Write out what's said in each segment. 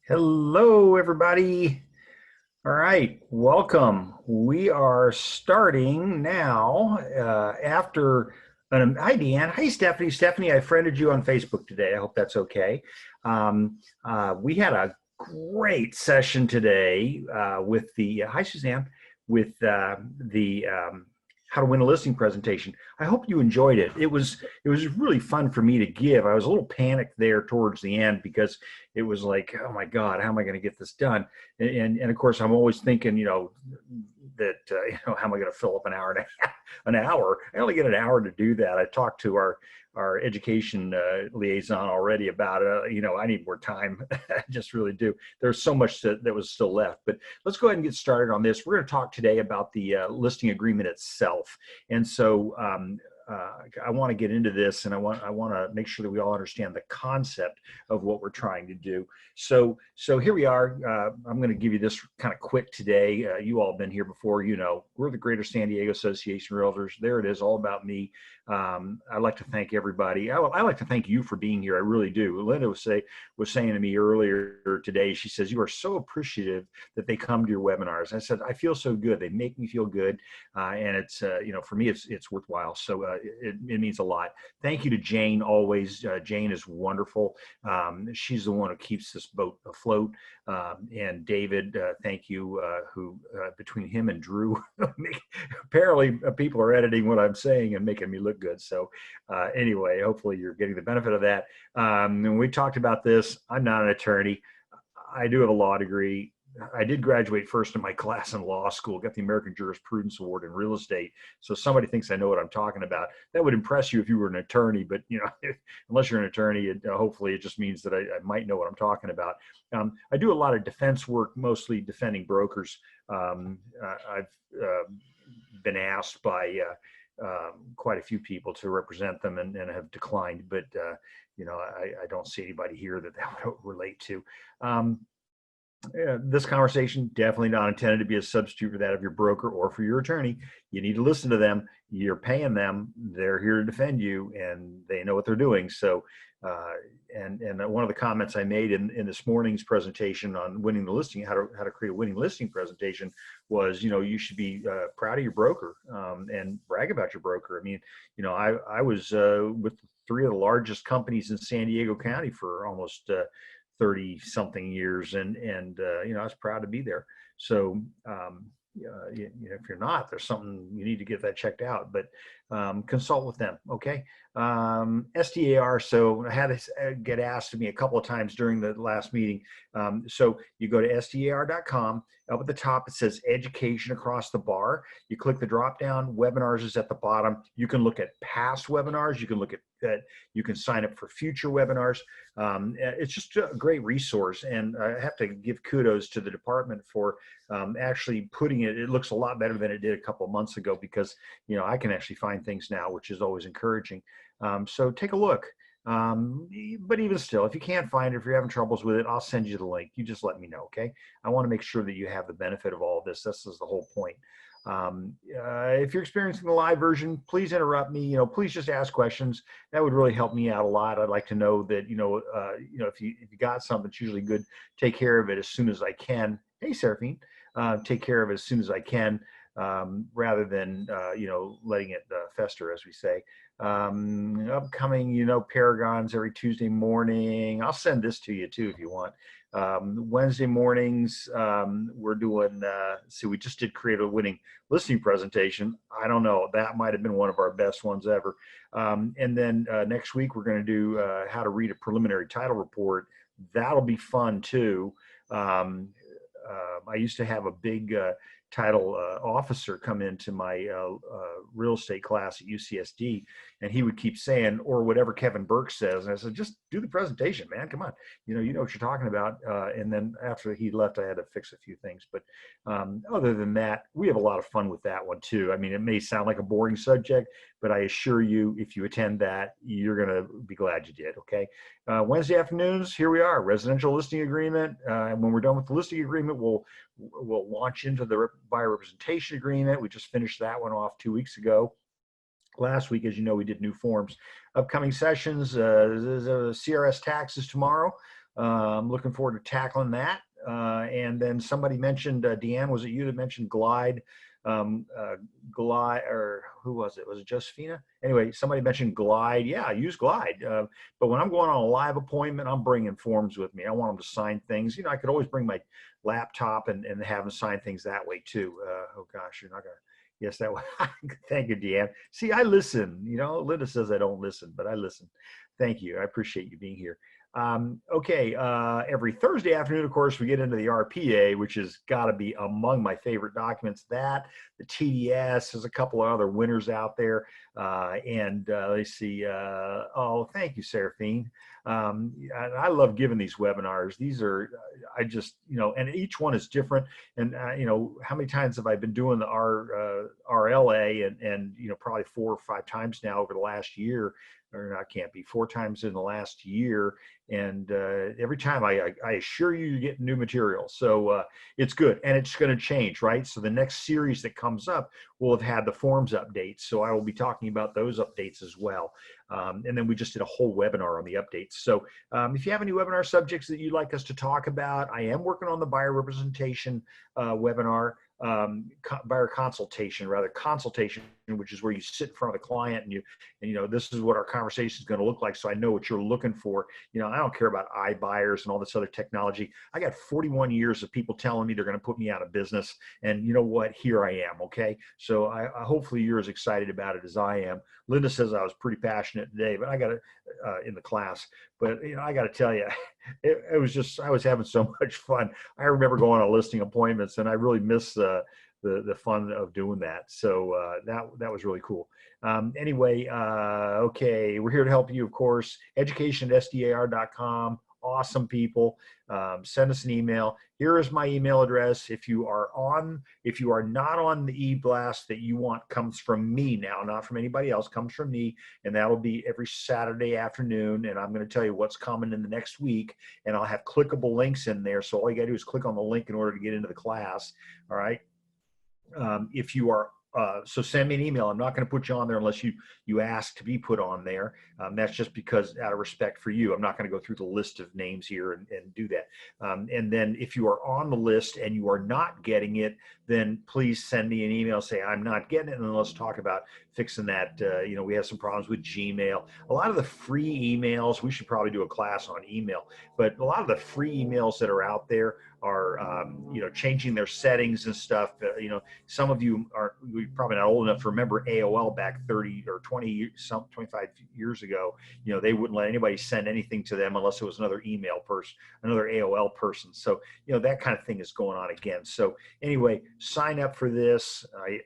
Hello, everybody. All right, welcome. We are starting now after. Hi, Deanne. Hi, Stephanie. Stephanie, I friended you on Facebook today. I hope that's okay. We had a great session today with the. Hi, Suzanne. With the how to win a listing presentation. I hope you enjoyed it. It was really fun for me to give. I was a little panicked there towards the end because it was like, oh my God, how am I going to get this done? And of course, I'm always thinking, that how am I going to fill up an hour and a half, an hour? I only get an hour to do that. I talked to our education liaison already about it. I need more time. I just really do. There's so much that was still left, but let's go ahead and get started on this. We're going to talk today about the listing agreement itself. And so I want to get into this, and I want to make sure that we all understand the concept of what we're trying to do. So here we are. I'm going to give you this kind of quick today. You all have been here before. We're the Greater San Diego Association of Realtors. There it is, all about me. I'd like to thank everybody. I like to thank you for being here. I really do. Linda was saying to me earlier today, she says, you are so appreciative that they come to your webinars. I said, I feel so good. They make me feel good. And it's, for me, it's worthwhile. So it means a lot. Thank you to Jane always. Jane is wonderful. She's the one who keeps this boat afloat. And David, thank you, who between him and Drew, apparently people are editing what I'm saying and making me look good. So anyway, hopefully you're getting the benefit of that. And we talked about this. I'm not an attorney. I do have a law degree. I did graduate first in my class in law school, got the American Jurisprudence Award in real estate. So somebody thinks I know what I'm talking about. That would impress you if you were an attorney, but unless you're an attorney, hopefully it just means that I might know what I'm talking about. I do a lot of defense work, mostly defending brokers. I've been asked by quite a few people to represent them and have declined, but I don't see anybody here that would relate to. This conversation definitely not intended to be a substitute for that of your broker or for your attorney. You need to listen to them. You're paying them. They're here to defend you, and they know what they're doing. So, and one of the comments I made in this morning's presentation on winning the listing, how to create a winning listing presentation, was you should be proud of your broker and brag about your broker. I mean, I was with three of the largest companies in San Diego County for almost 30 something years. And I was proud to be there. So, if you're not, there's something you need to get that checked out, but consult with them. Okay. SDAR. So I had this get asked to me a couple of times during the last meeting. So you go to SDAR.com. Up at the top, it says education across the bar. You click the drop down. Webinars is at the bottom. You can look at past webinars. You can look at you can sign up for future webinars. It's just a great resource, and I have to give kudos to the department for actually putting it. It looks a lot better than it did a couple of months ago because I can actually find things now, which is always encouraging. So take a look. But even still, if you can't find it, if you're having troubles with it, I'll send you the link. You just let me know, okay? I want to make sure that you have the benefit of all of this. This is the whole point. If you're experiencing the live version, please interrupt me. Please just ask questions. That would really help me out a lot. I'd like to know that if you got something, it's usually good. Take care of it as soon as I can. Hey, Seraphine, take care of it as soon as I can, rather than letting it fester, as we say. Upcoming, Paragons every Tuesday morning. I'll send this to you too if you want. Wednesday mornings, we're doing, we just did create a winning listing presentation. I don't know, that might have been one of our best ones ever. And then next week, we're going to do how to read a preliminary title report. That'll be fun too. I used to have a big title officer come into my real estate class at UCSD, and he would keep saying, or whatever Kevin Burke says. And I said, just do the presentation, man. Come on. You know what you're talking about. And then after he left, I had to fix a few things. But other than that, we have a lot of fun with that one too. I mean, it may sound like a boring subject, but I assure you, if you attend that, you're going to be glad you did. Okay. Wednesday afternoons, here we are, residential listing agreement. And when we're done with the listing agreement, we'll launch into the buyer representation agreement. We just finished that one off 2 weeks ago. Last week, as you know, we did new forms. Upcoming sessions, CRS taxes tomorrow. I'm looking forward to tackling that. And then somebody mentioned, Deanne, was it you that mentioned Glide? Glide, or who was it? Was it Josephina? Anyway, somebody mentioned Glide. Yeah, I use Glide. But when I'm going on a live appointment, I'm bringing forms with me. I want them to sign things. You know, I could always bring my laptop and have them sign things that way too. Oh gosh, you're not gonna. Yes, that way. Thank you, Deanne. See, I listen. You know, Linda says I don't listen, but I listen. Thank you. I appreciate you being here. Okay, every Thursday afternoon, of course, we get into the RPA, which has got to be among my favorite documents. That, the TDS, there's a couple of other winners out there. Let's see. Oh, thank you, Seraphine. I love giving these webinars. These are, I just, you know, and each one is different. And, you know, how many times have I been doing the RLA and, you know, probably 4 or 5 times now over the last year, or I can't be 4 times in the last year. And every time I assure you, you get new material. So it's good. And it's going to change, right? So the next series that comes up will have had the forms updates. So I will be talking about those updates as well. And then we just did a whole webinar on the updates. So if you have any webinar subjects that you'd like us to talk about, I am working on the buyer representation webinar. Buyer consultation, which is where you sit in front of the client and you know, this is what our conversation is going to look like. So I know what you're looking for. You know, I don't care about iBuyers and all this other technology. I got 41 years of people telling me they're going to put me out of business. And you know what? Here I am. Okay. So I hopefully you're as excited about it as I am. Linda says I was pretty passionate today, but I got it in the class. But, you know, I got to tell you, it was just, I was having so much fun. I remember going on listing appointments, and I really miss the fun of doing that. So that was really cool. Anyway, okay, we're here to help you, of course. education@sdar.com. Awesome people. Send us an email. Here is my email address. If you are not on the e-blast that you want, comes from me now, not from anybody else, comes from me, and that'll be every Saturday afternoon. And I'm going to tell you what's coming in the next week, and I'll have clickable links in there. So all you got to do is click on the link in order to get into the class. All right. If you are so send me an email. I'm not going to put you on there unless you ask to be put on there. That's just because out of respect for you. I'm not going to go through the list of names here and do that. And then if you are on the list and you are not getting it, then please send me an email. Say, I'm not getting it. And then let's talk about fixing that. You know, we have some problems with Gmail. A lot of the free emails, we should probably do a class on email, but a lot of the free emails that are out there are, you know, changing their settings and stuff. You know, some of you are probably not old enough to remember AOL back 30 or 25 years ago. You know, they wouldn't let anybody send anything to them unless it was another email person, another AOL person. So, you know, that kind of thing is going on again. So anyway, sign up for this. I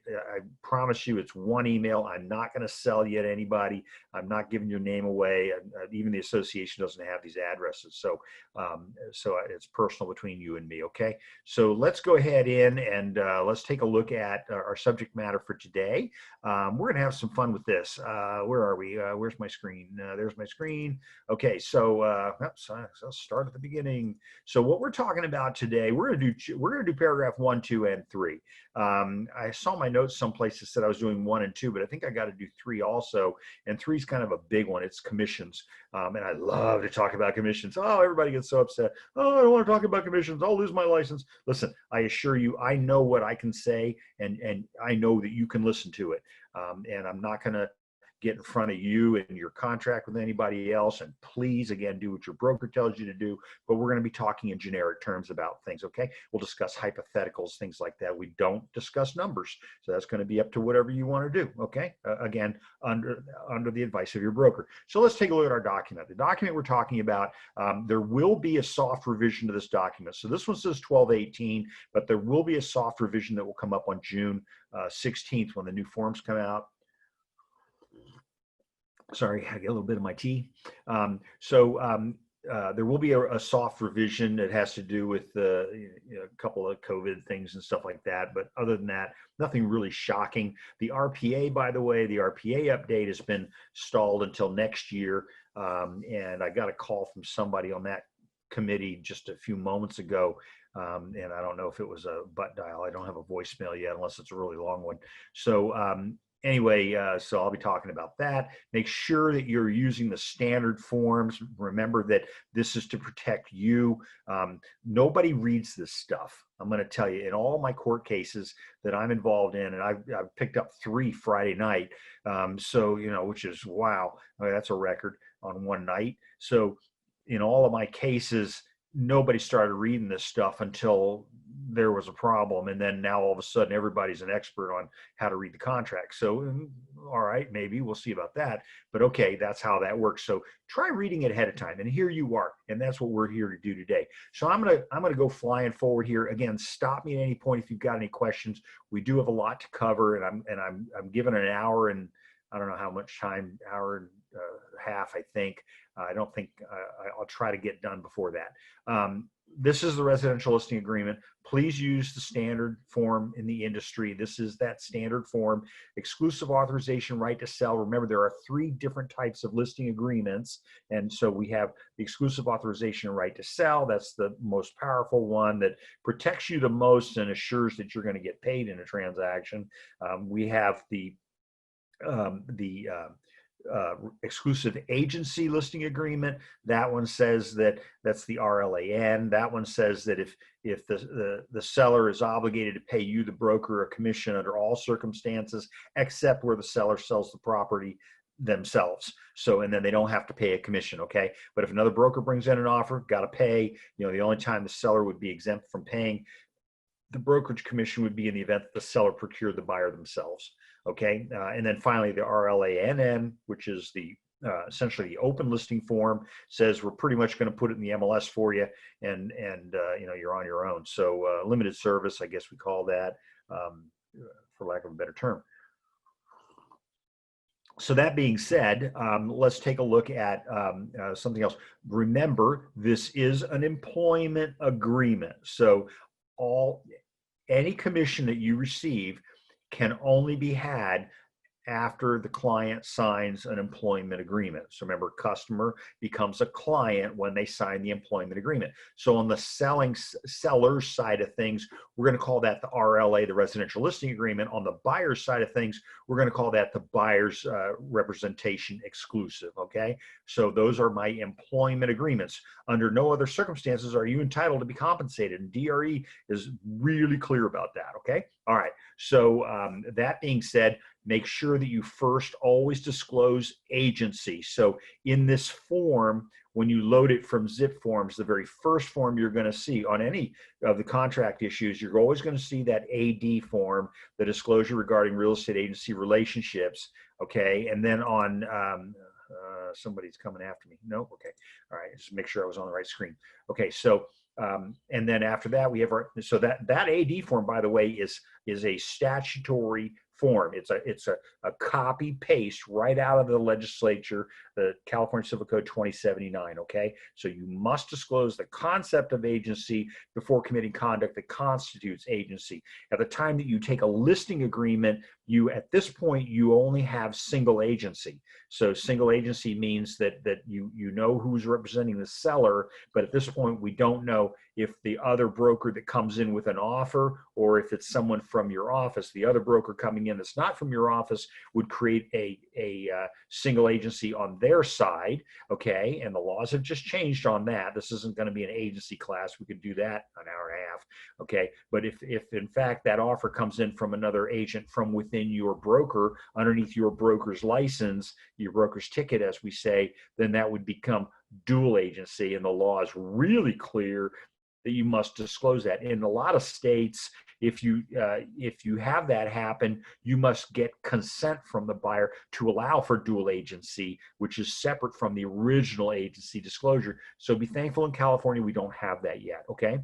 promise you it's one email. I'm not going to sell you to anybody. I'm not giving your name away. Even the association doesn't have these addresses. So, so it's personal between you and me. Okay. So let's go ahead in and let's take a look at our subject matter for today. We're going to have some fun with this. Where are we? Where's my screen? There's my screen. Okay. So, I'll start at the beginning. So what we're talking about today, we're going to do paragraph 1, 2, and 3. I saw my notes someplace that said I was doing 1 and 2, but I think I got to do 3 also. And 3 is kind of a big one. It's commissions. And I love to talk about commissions. Oh, everybody gets so upset. Oh, I don't want to talk about commissions. I'll lose my license. Listen, I assure you, I know what I can say, and I know that you can listen to it. And I'm not going to get in front of you and your contract with anybody else. And please, again, do what your broker tells you to do. But we're going to be talking in generic terms about things, okay? We'll discuss hypotheticals, things like that. We don't discuss numbers. So that's going to be up to whatever you want to do, okay? Again, under the advice of your broker. So let's take a look at our document. The document we're talking about, there will be a soft revision to this document. So this one says 12/18, but there will be a soft revision that will come up on June 16th when the new forms come out. Sorry, I get a little bit of my tea. There will be a soft revision that has to do with a couple of COVID things and stuff like that. But other than that, nothing really shocking. The RPA, by the way, the RPA update has been stalled until next year. And I got a call from somebody on that committee just a few moments ago. And I don't know if it was a butt dial. I don't have a voicemail yet, unless it's a really long one. So anyway, so I'll be talking about that. Make sure that you're using the standard forms. Remember that this is to protect you. Nobody reads this stuff. I'm going to tell you, in all my court cases that I'm involved in, and I've picked up 3 Friday night. So, which is, wow, I mean, that's a record on one night. So in all of my cases, nobody started reading this stuff until there was a problem. And then now all of a sudden everybody's an expert on how to read the contract. So, all right, maybe we'll see about that, but okay, that's how that works. So try reading it ahead of time, and here you are. And that's what we're here to do today. So I'm going to go flying forward here. Again, stop me at any point if you've got any questions. We do have a lot to cover, and I'm given an hour, and I don't know how much time, hour and half, I think. I don't think I'll try to get done before that. This is the residential listing agreement. Please use the standard form in the industry. This is that standard form. Exclusive authorization, right to sell. Remember, there are 3 different types of listing agreements. And so we have the exclusive authorization and right to sell. That's the most powerful one that protects you the most and assures that you're going to get paid in a transaction. We have the exclusive agency listing agreement. That one says that that's the RLAN. That one says that if the seller is obligated to pay you, the broker, a commission under all circumstances, except where the seller sells the property themselves. So, and then they don't have to pay a commission, okay? But if another broker brings in an offer, got to pay. The only time the seller would be exempt from paying the brokerage commission would be in the event that the seller procured the buyer themselves. Okay, and then finally the RLANN, which is the essentially the open listing form, says we're pretty much going to put it in the MLS for you, and you're on your own. So limited service, I guess we call that, for lack of a better term. So that being said, let's take a look at something else. Remember, this is an employment agreement. So any commission that you receive can only be had after the client signs an employment agreement. So remember, customer becomes a client when they sign the employment agreement. So on the seller's side of things, we're going to call that the RLA, the residential listing agreement. On the buyer's side of things, we're going to call that the buyer's representation exclusive. Okay, so those are my employment agreements. Under no other circumstances are you entitled to be compensated, and DRE is really clear about that. Okay, all right. So that being said, make sure that you first always disclose agency. So in this form, when you load it from Zip Forms, the very first form you're going to see on any of the contract issues, you're always going to see that AD form, the disclosure regarding real estate agency relationships. Okay, and then on somebody's coming after me. No, okay, all right. Just make sure I was on the right screen. Okay, so and then after that we have so that AD form, by the way, is a statutory form. It's a copy paste right out of the legislature, the California Civil Code 2079. Okay, so you must disclose the concept of agency before committing conduct that constitutes agency. At the time that you take a listing agreement, at this point you only have single agency. So single agency means that you know who's representing the seller, but at this point we don't know if the other broker that comes in with an offer, or if it's someone from your office. The other broker coming in that's not from your office would create a single agency on their side. Okay, and the laws have just changed on that. This isn't going to be an agency class. We could do that an hour and a half. Okay, but if in fact that offer comes in from another agent from within your broker, underneath your broker's license, your broker's ticket, as we say, then that would become dual agency, and the law is really clear that you must disclose that. In a lot of states, if you have that happen, you must get consent from the buyer to allow for dual agency, which is separate from the original agency disclosure. So be thankful in California we don't have that yet. Okay.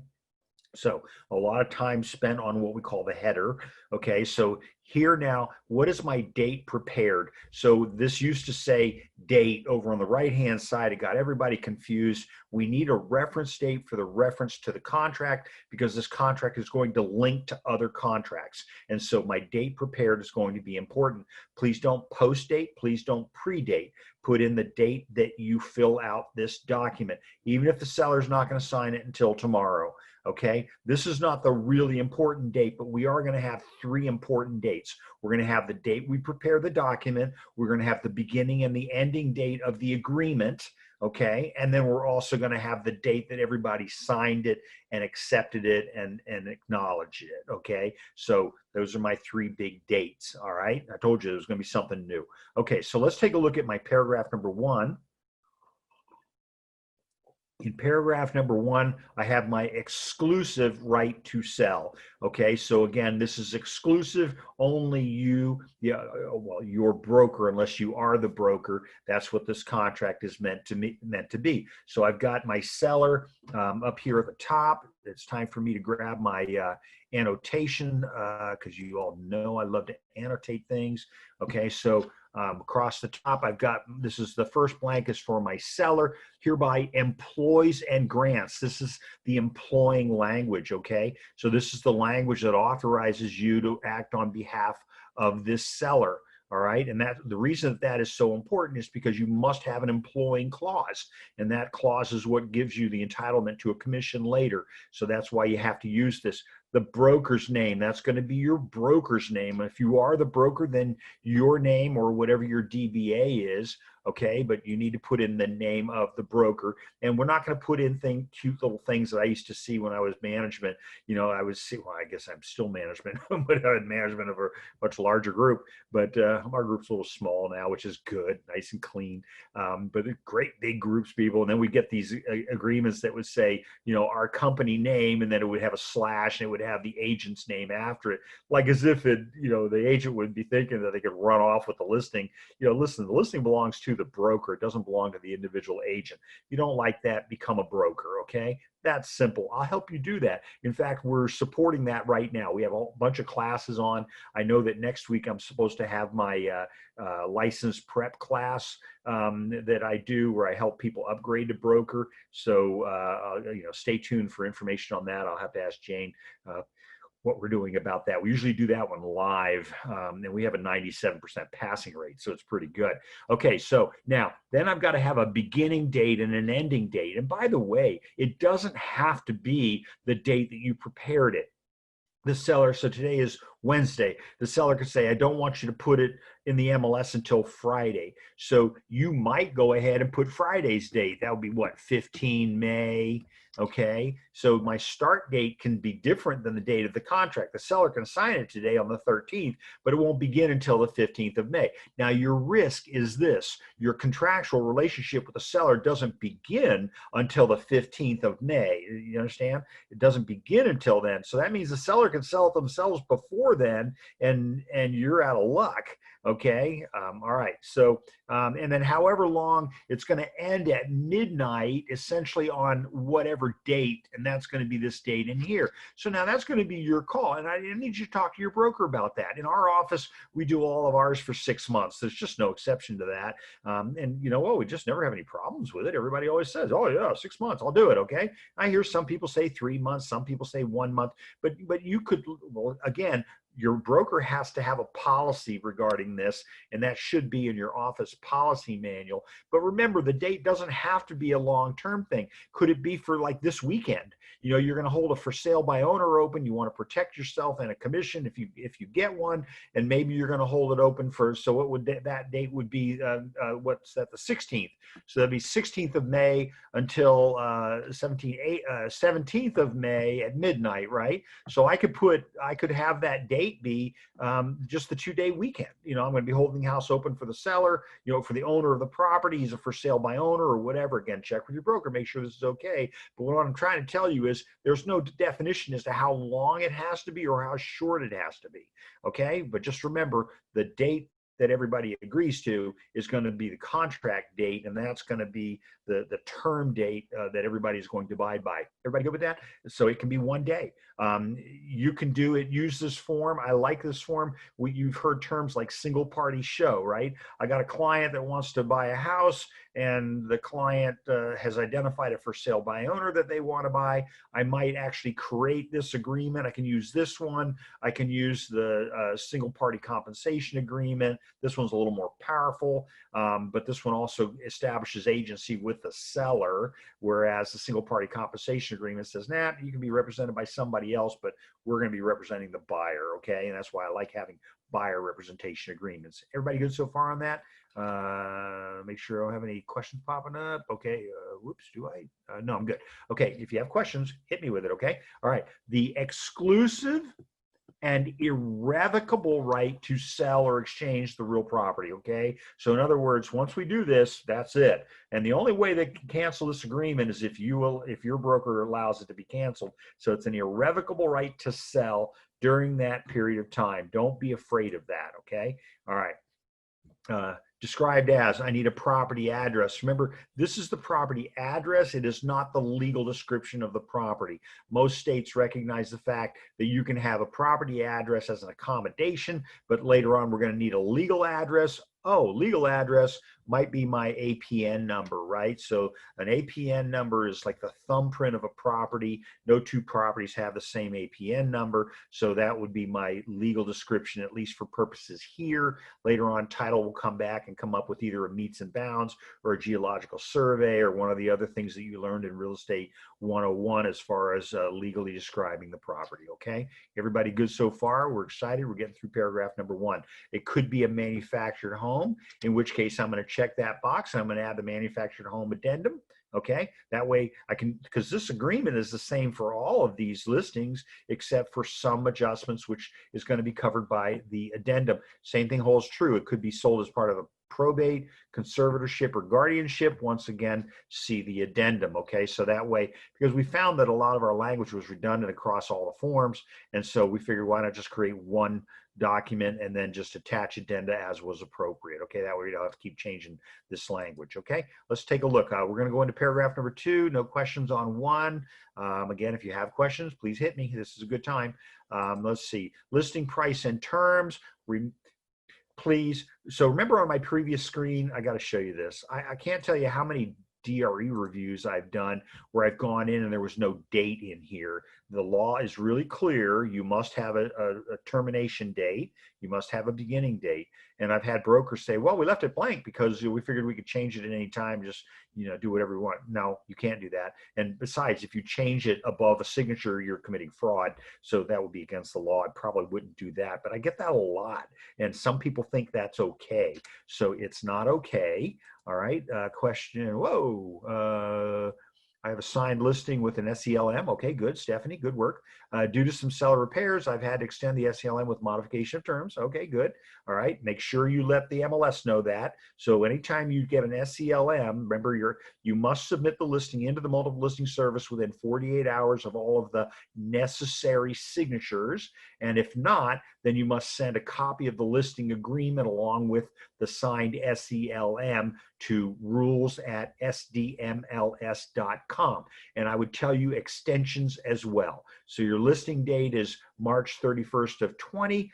So a lot of time spent on what we call the header. Okay, so here now, what is my date prepared? So this used to say date over on the right-hand side. It got everybody confused. We need a reference date for the reference to the contract, because this contract is going to link to other contracts. And so my date prepared is going to be important. Please don't post date. Please don't predate. Put in the date that you fill out this document, even if the seller's not going to sign it until tomorrow. Okay, this is not the really important date, but we are going to have three important dates. We're going to have the date we prepare the document. We're going to have the beginning and the ending date of the agreement. Okay, and then we're also going to have the date that everybody signed it and accepted it and acknowledged it. Okay, so those are my three big dates. All right, I told you there's going to be something new. Okay, so let's take a look at my paragraph number 1. In paragraph number 1, I have my exclusive right to sell. Okay, so again, this is exclusive, only you, well, your broker, unless you are the broker. That's what this contract is meant to be. So I've got my seller up here at the top. It's time for me to grab my annotation because you all know I love to annotate things. Okay, so across the top, I've got, this is the first blank is for my seller, hereby employs and grants. This is the employing language, okay? So this is the language that authorizes you to act on behalf of this seller. All right, and that the reason that is so important is because you must have an employing clause, and that clause is what gives you the entitlement to a commission later. So that's why you have to use this. The broker's name, that's going to be your broker's name. If you are the broker, then your name or whatever your DBA is, okay, but you need to put in the name of the broker. And we're not going to put in cute little things that I used to see when I was management. You know, I was, well, I guess I'm still management, but I had management of a much larger group. But our group's a little small now, which is good, nice and clean. But great big groups, people. And then we get these agreements that would say, you know, our company name, and then it would have a slash, and it would have the agent's name after it, like as if it, you know, the agent would be thinking that they could run off with the listing. You know, listen, the listing belongs to the broker. It doesn't belong to the individual agent. If you don't like that, become a broker, okay? That's simple. I'll help you do that. In fact, we're supporting that right now. We have a bunch of classes on. I know that next week I'm supposed to have my license prep class that I do where I help people upgrade to broker. So, you know, stay tuned for information on that. I'll have to ask Jane what we're doing about that. We usually do that one live, and we have a 97% passing rate, so it's pretty good. Okay, so now, then I've got to have a beginning date and an ending date. And by the way, it doesn't have to be the date that you prepared it. The seller, so today is Wednesday, the seller could say, I don't want you to put it in the MLS until Friday. So you might go ahead and put Friday's date. That would be what, 15 May, okay? So my start date can be different than the date of the contract. The seller can sign it today on the 13th, but it won't begin until the 15th of May. Now your risk is this, your contractual relationship with the seller doesn't begin until the 15th of May. You understand? It doesn't begin until then. So that means the seller can sell it themselves before then, and you're out of luck. Okay. All right. So, and then however long it's going to end at midnight, essentially on whatever date, and that's going to be this date in here. So now that's going to be your call. And I need you to talk to your broker about that. In our office, we do all of ours for 6 months. There's just no exception to that. And you know, well, we just never have any problems with it. Everybody always says, oh yeah, 6 months, I'll do it. Okay. I hear some people say 3 months, some people say 1 month, but you could, well, again, your broker has to have a policy regarding this, and that should be in your office policy manual. But remember, the date doesn't have to be a long-term thing. Could it be for like this weekend? You know, you're going to hold a for sale by owner open. You want to protect yourself and a commission if you get one, and maybe you're going to hold it open for. So what would that date would be? What's that? The 16th. So that'd be 16th of May until 17th of May at midnight, right? So I could have that date be just the 2-day weekend. You know, I'm going to be holding the house open for the seller, you know, for the owner of the property. He's a for sale by owner or whatever. Again, check with your broker, make sure this is okay. But what I'm trying to tell you is there's no definition as to how long it has to be or how short it has to be. Okay. But just remember, the date that everybody agrees to is going to be the contract date, and that's going to be the term date that everybody's going to abide by. Everybody good with that? So it can be 1 day. You can do it, use this form. I like this form. You've heard terms like single party show, right? I got a client that wants to buy a house, and the client has identified a for sale by owner that they want to buy, I might actually create this agreement. I can use this one. I can use the single party compensation agreement. This one's a little more powerful, but this one also establishes agency with the seller, whereas the single party compensation agreement says, nah, you can be represented by somebody else, but we're going to be representing the buyer, okay? And that's why I like having buyer representation agreements. Everybody good so far on that? Make sure I don't have any questions popping up. Okay, whoops, do I? No, I'm good. Okay, if you have questions, hit me with it, okay? All right, the exclusive and irrevocable right to sell or exchange the real property, okay? So in other words, once we do this, that's it. And the only way they can cancel this agreement is if your broker allows it to be canceled. So it's an irrevocable right to sell during that period of time. Don't be afraid of that, okay? All right. Described as, I need a property address. Remember, this is the property address. It is not the legal description of the property. Most states recognize the fact that you can have a property address as an accommodation, but later on we're going to need a legal address. Oh, legal address might be my APN number, right? So an APN number is like the thumbprint of a property. No two properties have the same APN number. So that would be my legal description, at least for purposes here. Later on, title will come back and come up with either a meets and bounds or a geological survey or one of the other things that you learned in Real Estate 101 as far as legally describing the property, okay? Everybody good so far? We're excited. We're getting through paragraph number 1. It could be a manufactured home, in which case I'm going to check that box and I'm going to add the manufactured home addendum. Okay, that way I can, because this agreement is the same for all of these listings except for some adjustments, which is going to be covered by the addendum. Same thing holds true. It could be sold as part of a probate, conservatorship, or guardianship. Once again, see the addendum. Okay, so that way, because we found that a lot of our language was redundant across all the forms, and so we figured why not just create one document and then just attach addenda as was appropriate. Okay, that way you don't have to keep changing this language. Okay, let's take a look. We're going to go into paragraph number 2. No questions on 1. Again, if you have questions, please hit me. This is a good time. Let's see. Listing price and terms. Please. So remember on my previous screen, I got to show you this. I can't tell you how many DRE reviews I've done where I've gone in and there was no date in here. The law is really clear. You must have a termination date. You must have a beginning date. And I've had brokers say, well, we left it blank because we figured we could change it at any time. Just, do whatever we want. No, you can't do that. And besides, if you change it above a signature, you're committing fraud. So that would be against the law. I probably wouldn't do that, but I get that a lot. And some people think that's okay. So it's not okay. All right. Question. Whoa. I have a signed listing with an SELM. Okay, good, Stephanie, good work. Due to some seller repairs, I've had to extend the SELM with modification of terms. Okay, good. All right, make sure you let the MLS know that. So anytime you get an SELM, remember you must submit the listing into the multiple listing service within 48 hours of all of the necessary signatures. And if not, then you must send a copy of the listing agreement along with the signed SELM to rules@sdmls.com. And I would tell you extensions as well. So your listing date is March 31st of 20.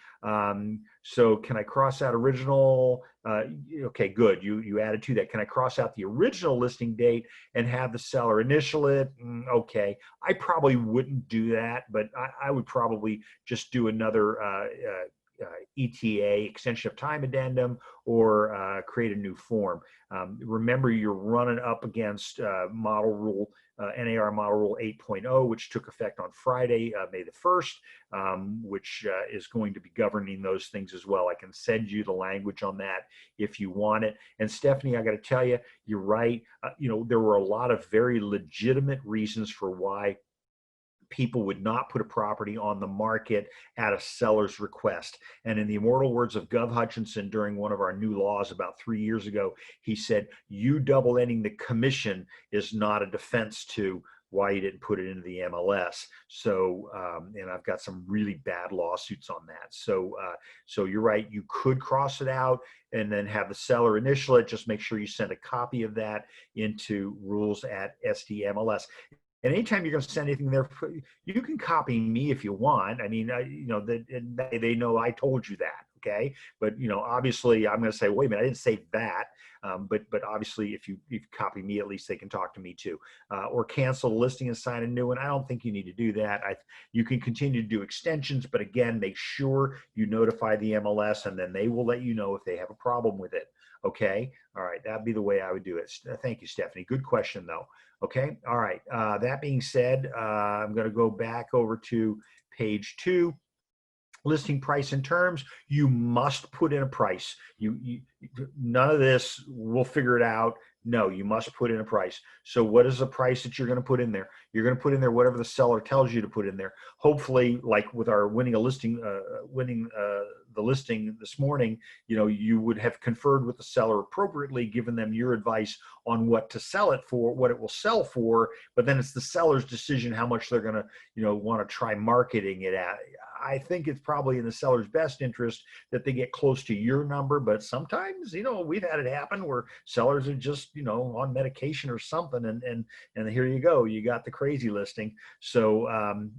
So can I cross out original? Okay, good. You added to that. Can I cross out the original listing date and have the seller initial it? Okay. I probably wouldn't do that, but I would probably just do another ETA, extension of time addendum, or create a new form. Remember, you're running up against model rule, NAR model rule 8.0, which took effect on Friday, May the 1st, which is going to be governing those things as well. I can send you the language on that if you want it. And Stephanie, I got to tell you, you're right. There were a lot of very legitimate reasons for why people would not put a property on the market at a seller's request. And in the immortal words of Gov Hutchinson during one of our new laws about 3 years ago, he said, you double-ending the commission is not a defense to why you didn't put it into the MLS. So, and I've got some really bad lawsuits on that. So, so you're right. You could cross it out and then have the seller initial it. Just make sure you send a copy of that into rules@SDMLS. And anytime you're going to send anything there, you can copy me if you want. I mean, they know I told you that. okay? But, you know, obviously I'm going to say, wait a minute, I didn't say that. But obviously, if you copy me, at least they can talk to me too. Or cancel the listing and sign a new one. I don't think you need to do that. You can continue to do extensions, but again, make sure you notify the MLS, and then they will let you know if they have a problem with it. Okay. All right. That'd be the way I would do it. Thank you, Stephanie. Good question, though. Okay. All right. That being said, I'm going to go back over to page 2. Listing price and terms. You must put in a price. None of this, we'll figure it out. No, you must put in a price. So what is the price that you're going to put in there? You're going to put in there whatever the seller tells you to put in there. Hopefully, like with our winning the listing this morning, you know, you would have conferred with the seller appropriately, given them your advice on what to sell it for, what it will sell for. But then it's the seller's decision how much they're going to, you know, want to try marketing it at. I think it's probably in the seller's best interest that they get close to your number, but sometimes, you know, we've had it happen where sellers are just, you know, on medication or something, and here you go, you got the crazy listing. So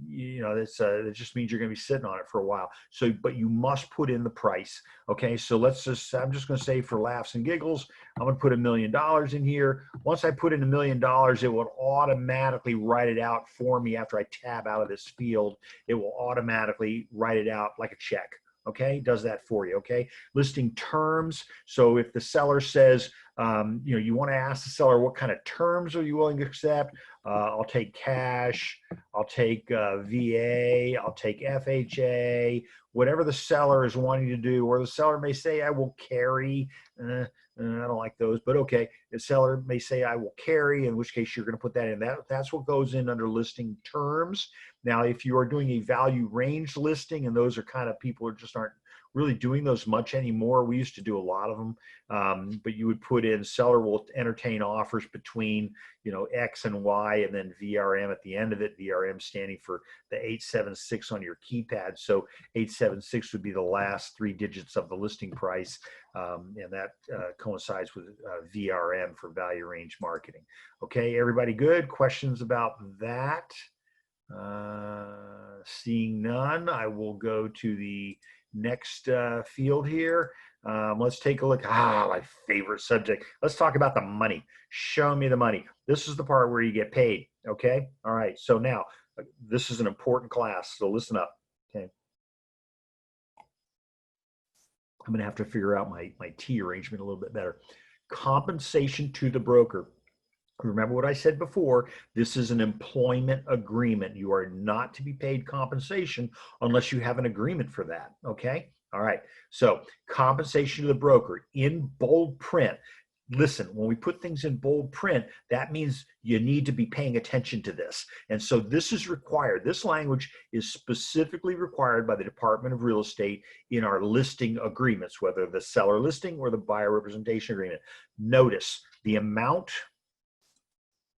you know, it just means you're going to be sitting on it for a while. So, but you must put in the price. Okay, so I'm just going to say, for laughs and giggles, I'm going to put $1 million in here. Once I put in $1 million, it will automatically write it out for me after I tab out of this field. It will automatically write it out like a check. Okay, does that for you. Okay, listing terms. So if the seller says, you know, you want to ask the seller, what kind of terms are you willing to accept? I'll take cash, I'll take VA, I'll take FHA, whatever the seller is wanting to do. Or the seller may say, I will carry. I don't like those, but okay. The seller may say, I will carry, in which case you're going to put that in. That's what goes in under listing terms. Now, if you are doing a value range listing, and those are kind of, people just aren't really doing those much anymore. We used to do a lot of them, but you would put in, seller will entertain offers between, you know, X and Y, and then VRM at the end of it. VRM standing for the 876 on your keypad. So 876 would be the last 3 digits of the listing price, and that coincides with VRM for value range marketing. Okay, everybody good? Questions about that? Seeing none, I will go to the next field here. Let's take a look. My favorite subject. Let's talk about the money. Show me the money. This is the part where you get paid. Okay. All right. So now this is an important class. So listen up. Okay. I'm going to have to figure out my T arrangement a little bit better. Compensation to the broker. Remember what I said before, this is an employment agreement. You are not to be paid compensation unless you have an agreement for that, okay? All right, so compensation to the broker in bold print. Listen, when we put things in bold print, that means you need to be paying attention to this. And so this is required. This language is specifically required by the Department of Real Estate in our listing agreements, whether the seller listing or the buyer representation agreement. Notice the amount,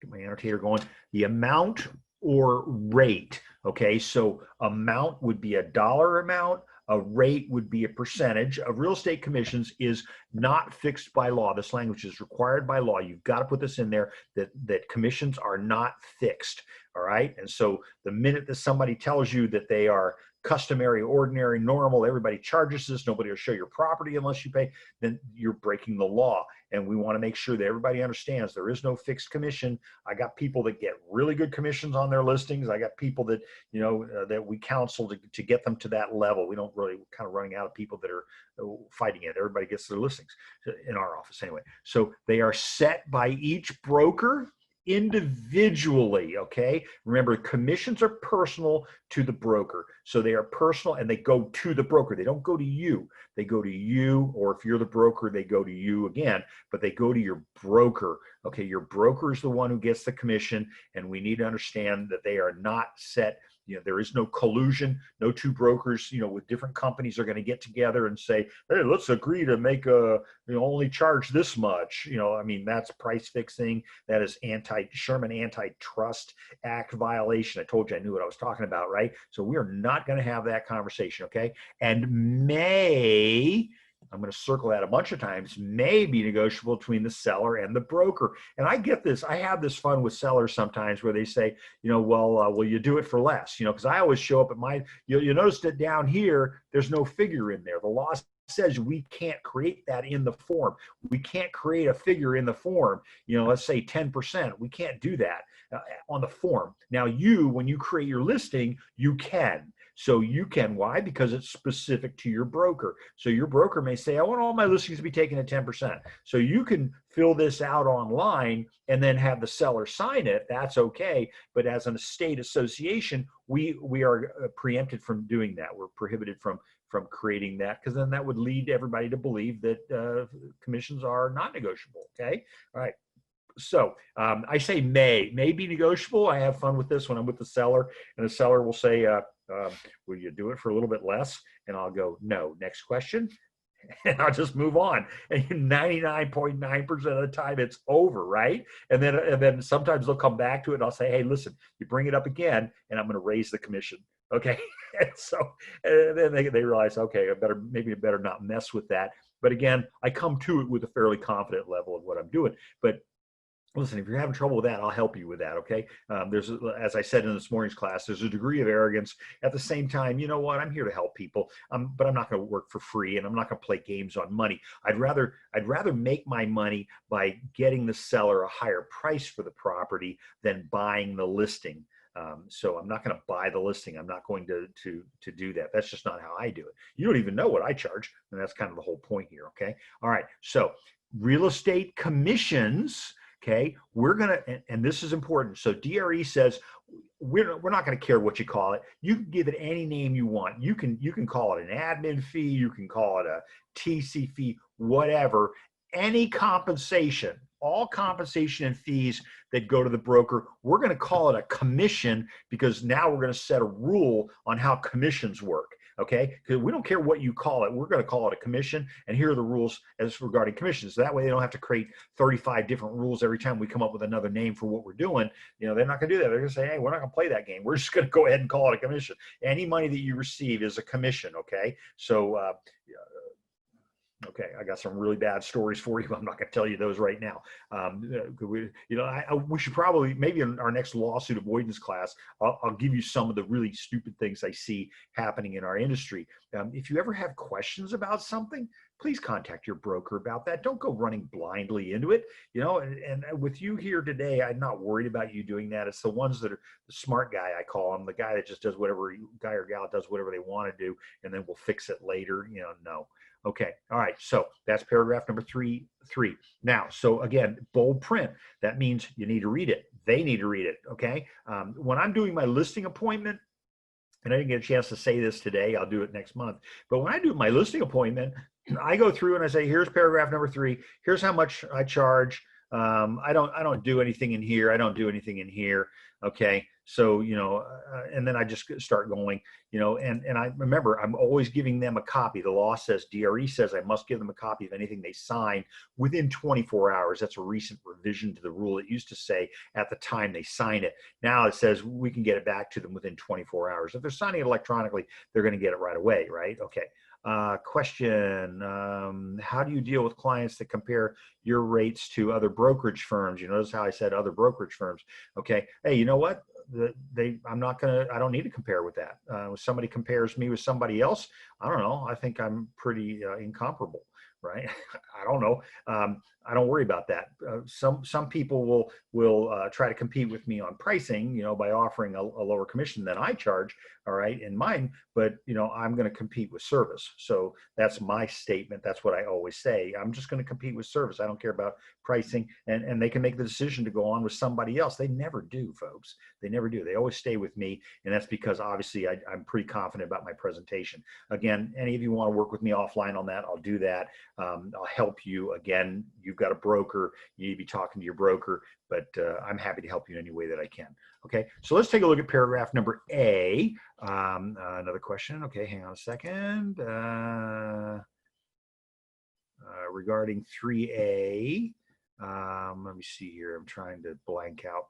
get my annotator going, the amount or rate. Okay, so amount would be a dollar amount, a rate would be a percentage of real estate commissions is not fixed by law. This language is required by law. You've got to put this in there, that commissions are not fixed. All right, and so the minute that somebody tells you that they are customary, ordinary, normal, everybody charges this, nobody will show your property unless you pay, then you're breaking the law. And we want to make sure that everybody understands there is no fixed commission. I got people that get really good commissions on their listings. I got people that, you know, that we counsel to get them to that level. We don't really, kind of running out of people that are fighting it. Everybody gets their listings in our office anyway. So they are set by each broker individually, okay? Remember, commissions are personal to the broker. So they are personal and they go to the broker. They don't go to you. They go to you, or if you're the broker, they go to you again, but they go to your broker, okay? Your broker is the one who gets the commission, and we need to understand that they are not set. You know, there is no collusion. No two brokers, you know, with different companies are going to get together and say, hey, let's agree to make only charge this much. You know, I mean, that's price fixing. That is Sherman Antitrust Act violation. I told you I knew what I was talking about, right? So we are not going to have that conversation, okay? And I'm going to circle that a bunch of times, may be negotiable between the seller and the broker. And I get this. I have this fun with sellers sometimes where they say, you know, well, will you do it for less? You know, because I always show up at you'll notice that down here, there's no figure in there. The law says we can't create that in the form. We can't create a figure in the form, let's say 10%. We can't do that on the form. Now when you create your listing, you can. So you can, why? Because it's specific to your broker. So your broker may say, I want all my listings to be taken at 10%. So you can fill this out online and then have the seller sign it. That's okay. But as an estate association, we are preempted from doing that. We're prohibited from creating that, because then that would lead everybody to believe that commissions are not negotiable. Okay. All right. So I say may be negotiable. I have fun with this when I'm with the seller, and the seller will say, will you do it for a little bit less? And I'll go, no, next question. And I'll just move on. And 99.9% of the time it's over, right? And then sometimes they'll come back to it and I'll say, hey, listen, you bring it up again and I'm going to raise the commission. Okay. And then they realize, okay, maybe I better not mess with that. But again, I come to it with a fairly confident level of what I'm doing. But listen, if you're having trouble with that, I'll help you with that, okay? As I said in this morning's class, there's a degree of arrogance. At the same time, you know what? I'm here to help people, but I'm not going to work for free, and I'm not going to play games on money. I'd rather make my money by getting the seller a higher price for the property than buying the listing. So I'm not going to buy the listing. I'm not going to do that. That's just not how I do it. You don't even know what I charge, and that's kind of the whole point here, okay? All right, so real estate commissions. Okay, we're gonna, and this is important. So DRE says we're not going to care what you call it. You can give it any name you want. You can call it an admin fee. You can call it a TC fee, whatever. Any compensation, all compensation and fees that go to the broker, we're going to call it a commission, because now we're going to set a rule on how commissions work. Okay, because we don't care what you call it. We're going to call it a commission, and here are the rules as regarding commissions. That way they don't have to create 35 different rules every time we come up with another name for what we're doing. They're not going to do that. They're going to say, hey, we're not going to play that game. We're just going to go ahead and call it a commission. Any money that you receive is a commission, okay? So, okay, I got some really bad stories for you. I'm not going to tell you those right now. We should probably, maybe in our next lawsuit avoidance class, I'll give you some of the really stupid things I see happening in our industry. If you ever have questions about something, please contact your broker about that. Don't go running blindly into it. And with you here today, I'm not worried about you doing that. It's the ones that are the smart guy, I call him, the guy that just does whatever, guy or gal does whatever they want to do, and then we'll fix it later. No. Okay. All right. So that's paragraph number 3. Now, so again, bold print. That means you need to read it. They need to read it. Okay. When I'm doing my listing appointment, and I didn't get a chance to say this today, I'll do it next month. But when I do my listing appointment, I go through and I say, here's paragraph number 3. Here's how much I charge. I don't do anything in here. I don't do anything in here. Okay. So, and then I just start going, and I remember I'm always giving them a copy. The law says, DRE says I must give them a copy of anything they sign within 24 hours. That's a recent revision to the rule. It used to say at the time they sign it. Now it says we can get it back to them within 24 hours. If they're signing it electronically, they're going to get it right away, right? Okay. Question, how do you deal with clients that compare your rates to other brokerage firms? You notice how I said other brokerage firms. Okay. Hey, you know what? I don't need to compare with that. If somebody compares me with somebody else, I don't know. I think I'm pretty incomparable, right? I don't know. I don't worry about that. Some people will try to compete with me on pricing, by offering a lower commission than I charge, all right, in mine, but, I'm going to compete with service. So that's my statement. That's what I always say. I'm just going to compete with service. I don't care about pricing, and they can make the decision to go on with somebody else. They never do, folks. They never do. They always stay with me, and that's because obviously I'm pretty confident about my presentation. Again, any of you want to work with me offline on that, I'll do that. I'll help you. Again, you've got a broker, you need to be talking to your broker, but I'm happy to help you in any way that I can. Okay, so let's take a look at paragraph number A. Another question. Okay, hang on a second. Regarding 3A, let me see here. I'm trying to blank out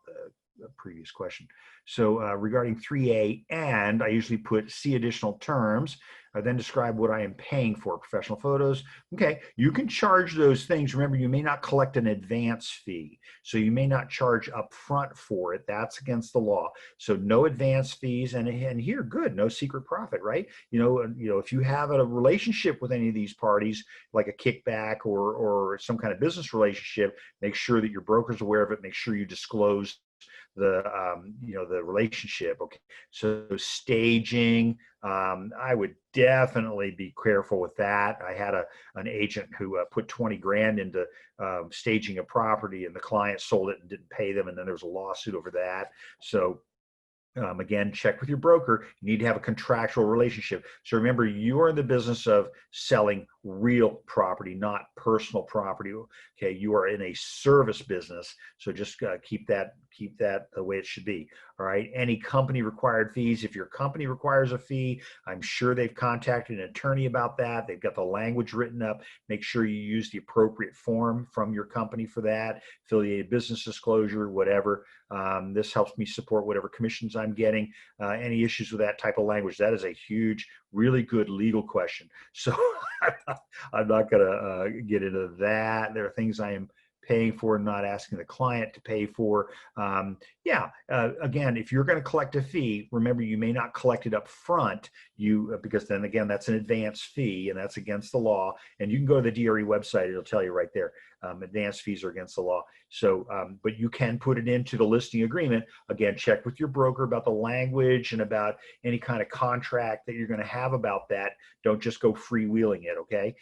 previous question. So regarding 3A, and I usually put see additional terms. I then describe what I am paying for. Professional photos. Okay, you can charge those things. Remember, you may not collect an advance fee, so you may not charge up front for it. That's against the law. So no advance fees, and here, good, no secret profit, right? If you have a relationship with any of these parties, like a kickback or some kind of business relationship, make sure that your broker's aware of it. Make sure you disclose the relationship. Okay, so staging, I would definitely be careful with that. I had an agent who put 20 grand into staging a property, and the client sold it and didn't pay them, and then there was a lawsuit over that. So again, check with your broker. You need to have a contractual relationship. So remember, you are in the business of selling real property, not personal property. Okay, you are in a service business, so just keep that the way it should be. All right. Any company required fees. If your company requires a fee, I'm sure they've contacted an attorney about that. They've got the language written up. Make sure you use the appropriate form from your company for that. Affiliated business disclosure, whatever. This helps me support whatever commissions I'm getting. Any issues with that type of language? That is a huge, really good legal question. So I'm not going to get into that. There are things I am paying for, not asking the client to pay for. Again, if you're going to collect a fee, remember, you may not collect it up front, because then again, that's an advance fee, and that's against the law. And you can go to the DRE website; it'll tell you right there. Advance fees are against the law. So, but you can put it into the listing agreement. Again, check with your broker about the language and about any kind of contract that you're going to have about that. Don't just go freewheeling it. Okay.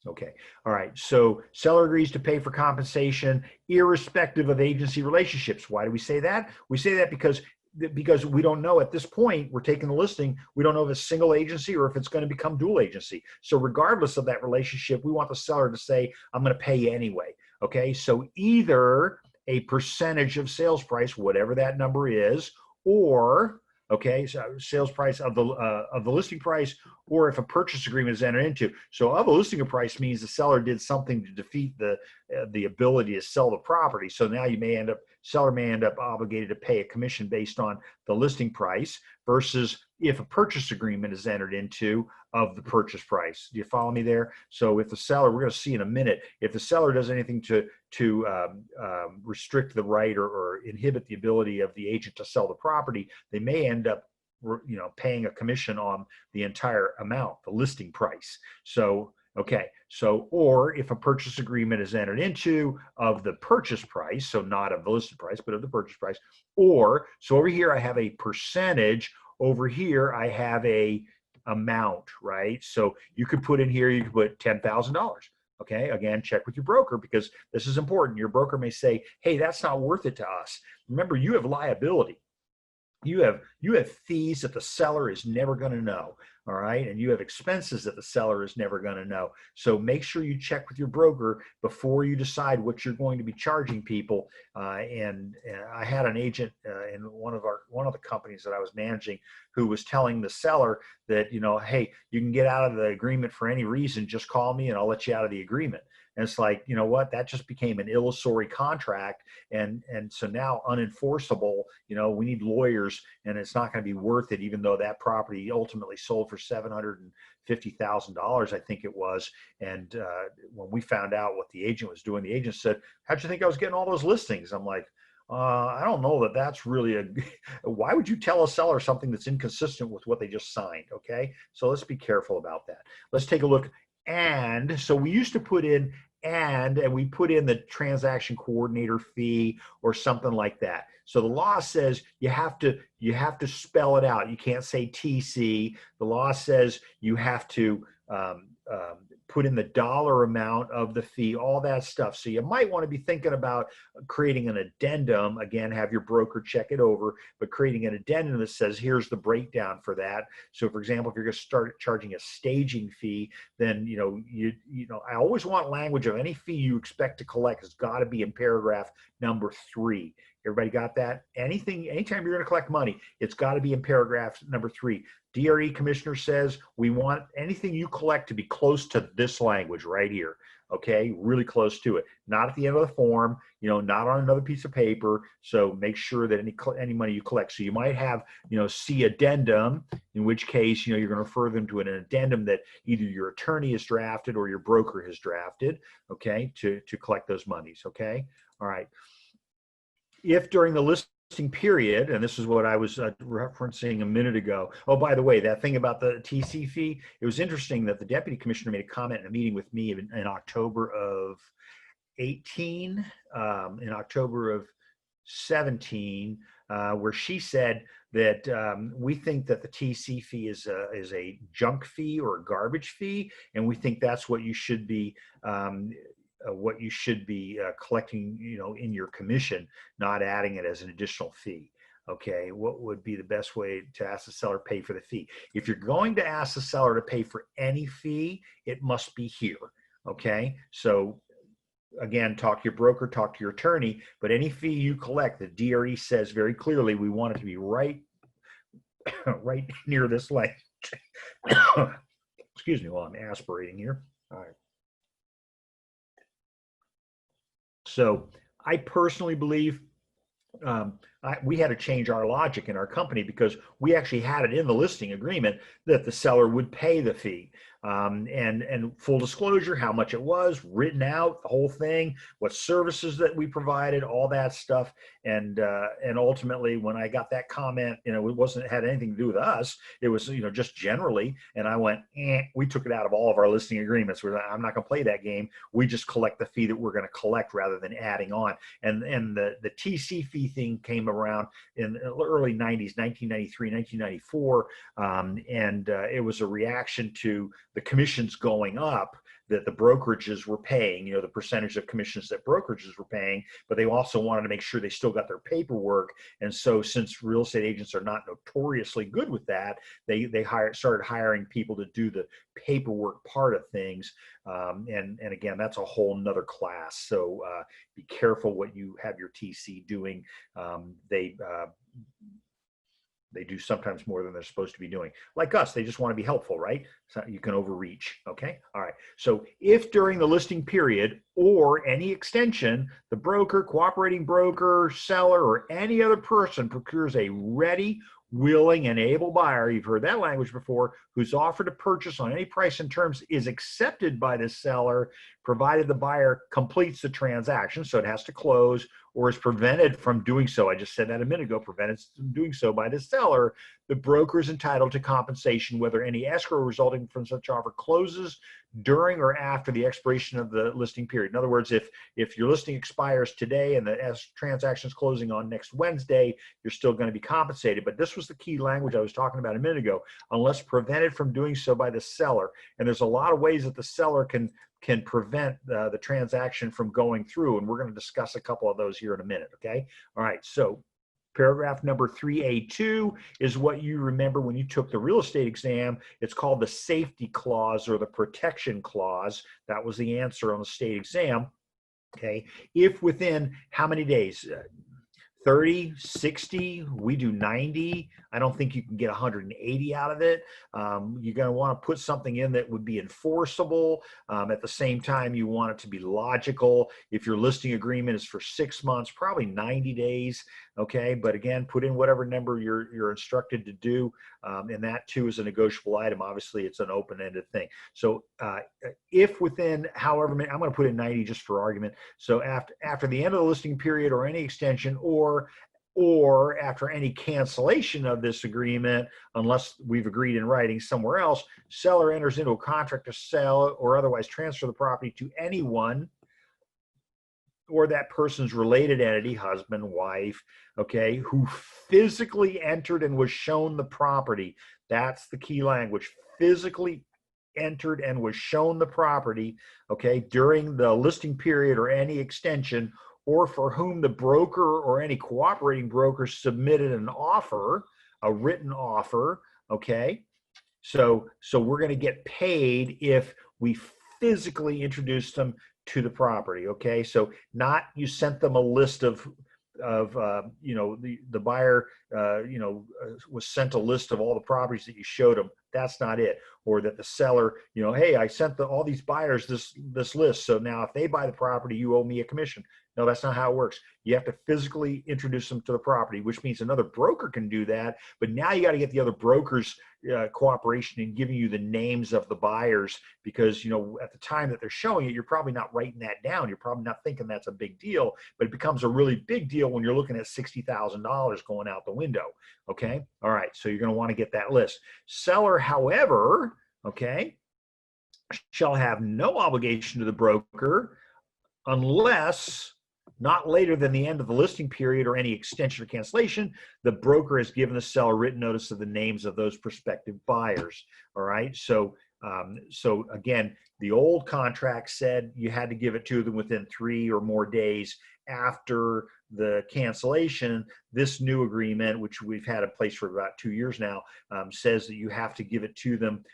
Okay. All right. So seller agrees to pay for compensation irrespective of agency relationships. Why do we say that? We say that because we don't know at this point. We're taking the listing. We don't know if it's single agency or if it's going to become dual agency. So regardless of that relationship, we want the seller to say, I'm going to pay you anyway. Okay. So either a percentage of sales price, whatever that number is, or okay, so sales price of the listing price, or if a purchase agreement is entered into. So of a listing price means the seller did something to defeat the ability to sell the property. So now seller may end up obligated to pay a commission based on the listing price, versus if a purchase agreement is entered into of the purchase price. Do you follow me there? So if the seller, we're going to see in a minute, if the seller does anything to restrict the right or inhibit the ability of the agent to sell the property, they may end up paying a commission on the entire amount, the listing price. So okay, so or if a purchase agreement is entered into of the purchase price, so not of the listed price, but of the purchase price, or so over here I have a percentage, over here I have a amount, right? So you could put in here, you could put $10,000. Okay, again, check with your broker, because this is important. Your broker may say, hey, that's not worth it to us. Remember, you have liability. You have fees that the seller is never going to know, all right? And you have expenses that the seller is never going to know. So make sure you check with your broker before you decide what you're going to be charging people. And I had an agent in one of the companies that I was managing who was telling the seller that, hey, you can get out of the agreement for any reason, just call me and I'll let you out of the agreement. And it's like, you know what, that just became an illusory contract. And so now unenforceable, we need lawyers, and it's not going to be worth it, even though that property ultimately sold for $750,000, I think it was. And when we found out what the agent was doing, the agent said, how'd you think I was getting all those listings? I'm like, I don't know that that's really why would you tell a seller something that's inconsistent with what they just signed? Okay. So let's be careful about that. Let's take a look. And so we used to put in and we put in the transaction coordinator fee or something like that. So the law says you have to spell it out. You can't say TC. The law says you have to put in the dollar amount of the fee, all that stuff. So you might want to be thinking about creating an addendum. Again, have your broker check it over, but creating an addendum that says, here's the breakdown for that. So for example, if you're going to start charging a staging fee, then, I always want language of any fee you expect to collect has got to be in paragraph number 3. Everybody got that? Anytime you're going to collect money, it's got to be in paragraph number 3. DRE commissioner says we want anything you collect to be close to this language right here. Okay, really close to it. Not at the end of the form, not on another piece of paper. So make sure that any money you collect. So you might have, see addendum, in which case, you're going to refer them to an addendum that either your attorney has drafted or your broker has drafted, okay, to collect those monies, okay? All right. If during the listing period, and this is what I was referencing a minute ago. Oh, by the way, that thing about the TC fee, it was interesting that the deputy commissioner made a comment in a meeting with me in October of 18, in October of 17, where she said that we think that the TC fee is a junk fee or a garbage fee, and we think that's what you should be collecting, in your commission, not adding it as an additional fee. Okay, what would be the best way to ask the seller to pay for the fee? If you're going to ask the seller to pay for any fee, it must be here. Okay, so again, talk to your broker, talk to your attorney, but any fee you collect, the DRE says very clearly, we want it to be right near this line. Excuse me while I'm aspirating here. All right. So I personally believe we had to change our logic in our company because we actually had it in the listing agreement that the seller would pay the fee. And full disclosure, how much it was, written out, the whole thing, what services that we provided, all that stuff. And ultimately, when I got that comment, it had anything to do with us. It was, just generally. And I went, we took it out of all of our listing agreements. I'm not going to play that game. We just collect the fee that we're going to collect rather than adding on. And the TC fee thing came around in the early 90s, 1993, 1994. It was a reaction to the commissions going up that the brokerages were paying, the percentage of commissions that brokerages were paying, but they also wanted to make sure they still got their paperwork. And so since real estate agents are not notoriously good with that, they started hiring people to do the paperwork part of things. And again, that's a whole nother class. So be careful what you have your TC doing. They do sometimes more than they're supposed to be doing. Like us, they just want to be helpful, right? So you can overreach, okay? All right, so if during the listing period or any extension, the broker, cooperating broker, seller, or any other person procures a ready, willing, and able buyer, you've heard that language before, whose offer to purchase on any price and terms is accepted by the seller, provided the buyer completes the transaction, so it has to close, or is prevented from doing so. I just said that a minute ago, prevented from doing so by the seller, the broker is entitled to compensation whether any escrow resulting from such offer closes during or after the expiration of the listing period. In other words, if your listing expires today and the transaction is closing on next Wednesday, you're still going to be compensated. But this was the key language I was talking about a minute ago, unless prevented from doing so by the seller. And there's a lot of ways that the seller can prevent the transaction from going through, and we're going to discuss a couple of those here in a minute, okay? All right, so paragraph number 3A2 is what you remember when you took the real estate exam. It's called the safety clause or the protection clause. That was the answer on the state exam, okay? If within how many days? 30, 60, we do 90. I don't think you can get 180 out of it. You're going to want to put something in that would be enforceable. At the same time, you want it to be logical. If your listing agreement is for 6 months, probably 90 days. Okay, but again, put in whatever number you're instructed to do, and that too is a negotiable item. Obviously, it's an open-ended thing. So if within however many, I'm going to put in 90 just for argument. So after the end of the listing period or any extension, or after any cancellation of this agreement, unless we've agreed in writing somewhere else, seller enters into a contract to sell or otherwise transfer the property to anyone or that person's related entity, husband, wife, okay, who physically entered and was shown the property. That's the key language. Physically entered and was shown the property, okay, during the listing period or any extension, or for whom the broker or any cooperating broker submitted an offer, a written offer, okay? So we're going to get paid if we physically introduced them to the property, okay? So not you sent them a list of you know, the buyer, you know, was sent a list of all the properties that you showed them. That's not it. Or that the seller, you know, hey, I sent all these buyers this list, so now if they buy the property, you owe me a commission. No, that's not how it works. You have to physically introduce them to the property, which means another broker can do that. But now you got to get the other brokers' cooperation in giving you the names of the buyers, because, you know, at the time that they're showing it, you're probably not writing that down. You're probably not thinking that's a big deal, but it becomes a really big deal when you're looking at $60,000 going out the window. Okay. All right. So you're going to want to get that list. Seller, however, okay, shall have no obligation to the broker unless not later than the end of the listing period or any extension or cancellation, the broker has given the seller written notice of the names of those prospective buyers. All right. So, so again, the old contract said you had to give it to them within 3 or more days after the cancellation. This new agreement, which we've had in place for about 2 years now, says that you have to give it to them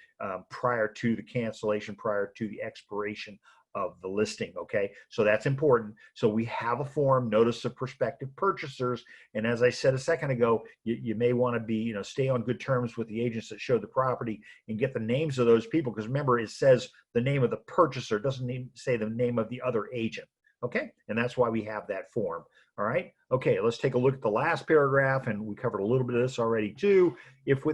prior to the cancellation, prior to the expiration of the listing. Okay, so that's important. So we have a form, notice of prospective purchasers, and as I said a second ago, you may want to be, you know, stay on good terms with the agents that showed the property and get the names of those people, because remember, it says the name of the purchaser, it doesn't say the name of the other agent. Okay, and that's why we have that form. All right. Okay, let's take a look at the last paragraph, and we covered a little bit of this already too. If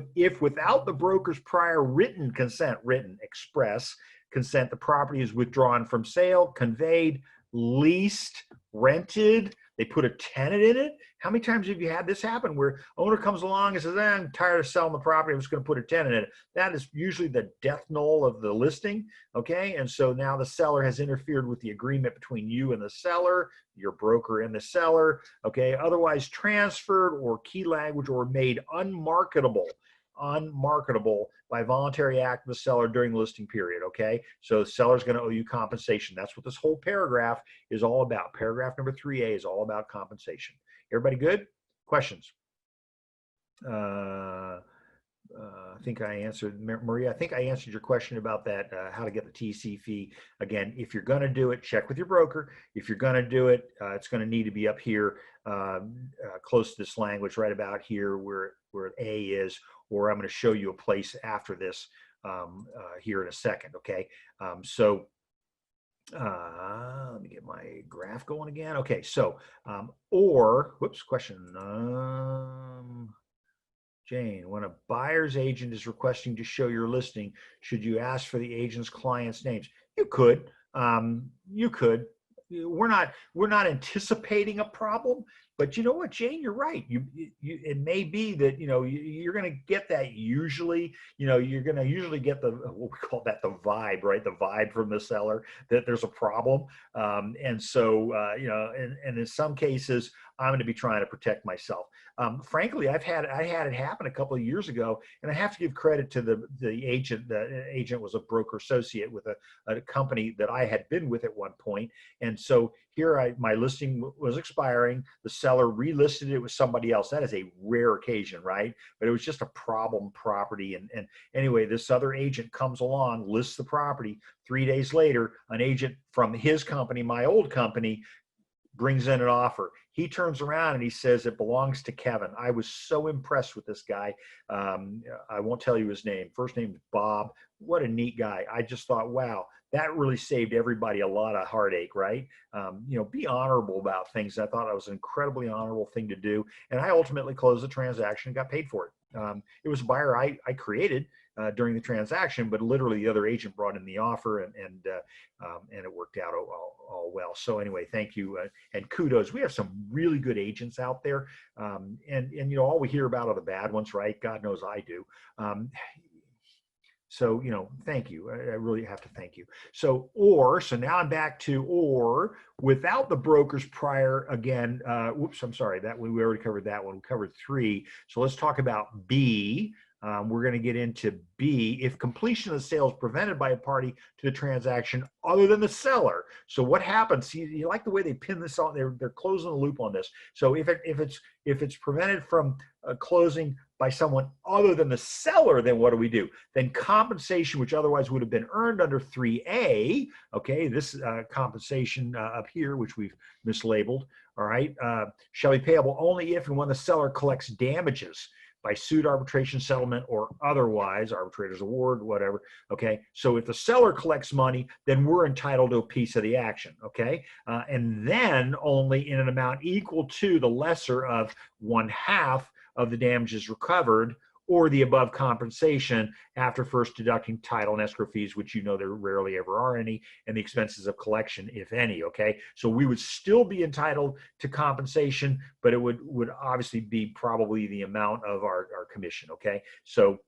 without the broker's prior written consent, written express consent, the property is withdrawn from sale, conveyed, leased, rented, they put a tenant in it. How many times have you had this happen where owner comes along and says, I'm tired of selling the property, I'm just going to put a tenant in it? That is usually the death knell of the listing. Okay, and so now the seller has interfered with the agreement between you and the seller, your broker and the seller. Okay, otherwise transferred, or key language, or made unmarketable by voluntary act of the seller during the listing period. Okay, so the seller's going to owe you compensation. That's what this whole paragraph is all about. Paragraph number 3A is all about compensation. Everybody good? Questions? I think I answered, Maria, I think I answered your question about that, how to get the TC fee. Again, if you're going to do it, check with your broker. If you're going to do it, it's going to need to be up here, close to this language, right about here where A is, or I'm going to show you a place after this here in a second. Okay, so let me get my graph going again. Okay, so or whoops, question. Jane, when a buyer's agent is requesting to show your listing, should you ask for the agent's client's names? You could. You could. We're not anticipating a problem, but you know what, Jane, you're right. It may be that, you know, you're going to get that usually. You know, you're going to usually get the, what we call that, the vibe, right? The vibe from the seller that there's a problem, and so you know, and in some cases, I'm going to be trying to protect myself. Frankly, I had it happen a couple of years ago, and I have to give credit to the agent. The agent was a broker associate with a company that I had been with at one point, and so here my listing was expiring. The seller relisted it with somebody else. That is a rare occasion, right? But it was just a problem property, and anyway, this other agent comes along, lists the property. 3 days later, an agent from his company, my old company, brings in an offer. He turns around and he says it belongs to Kevin. I was so impressed with this guy. I won't tell you his name. First name is Bob. What a neat guy. I just thought, wow, that really saved everybody a lot of heartache, right? You know, be honorable about things. I thought it was an incredibly honorable thing to do. And I ultimately closed the transaction and got paid for it. It was a buyer I created during the transaction, but literally the other agent brought in the offer, and it worked out all well. So anyway, thank you, and kudos. We have some really good agents out there, and you know, all we hear about are the bad ones, right? God knows I do. So, you know, thank you. I really have to thank you. So now I'm back to or without the broker's prior, again, whoops, I'm sorry, that we already covered that one. We covered 3. So let's talk about B. We're going to get into B, if completion of the sale is prevented by a party to the transaction other than the seller. So what happens? You like the way they pin this on? They're closing the loop on this. So if it's prevented from closing by someone other than the seller, then what do we do? Then compensation, which otherwise would have been earned under 3A, okay, this compensation up here, which we've mislabeled, all right, shall be payable only if and when the seller collects damages by suit, arbitration, settlement, or otherwise, arbitrator's award, whatever, okay? So if the seller collects money, then we're entitled to a piece of the action, okay? And then only in an amount equal to the lesser of 1/2 of the damages recovered, or the above compensation after first deducting title and escrow fees, which you know there rarely ever are any, and the expenses of collection, if any, okay? So we would still be entitled to compensation, but it would obviously be probably the amount of our commission, okay? So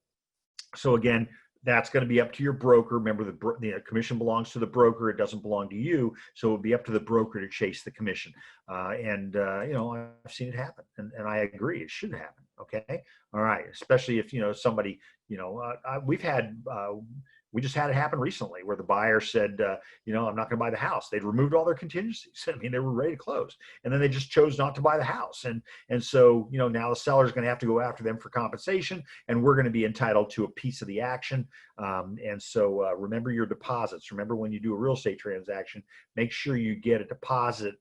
again, that's going to be up to your broker. Remember, the commission belongs to the broker. It doesn't belong to you. So it would be up to the broker to chase the commission. You know, I've seen it happen, and I agree. It should happen. Okay. All right. Especially if, you know, somebody, you know, we just had it happen recently where the buyer said, you know, I'm not going to buy the house. They'd removed all their contingencies. I mean, they were ready to close, and then they just chose not to buy the house. And so, you know, now the seller's going to have to go after them for compensation, and we're going to be entitled to a piece of the action. And so remember your deposits. Remember, when you do a real estate transaction, make sure you get a deposit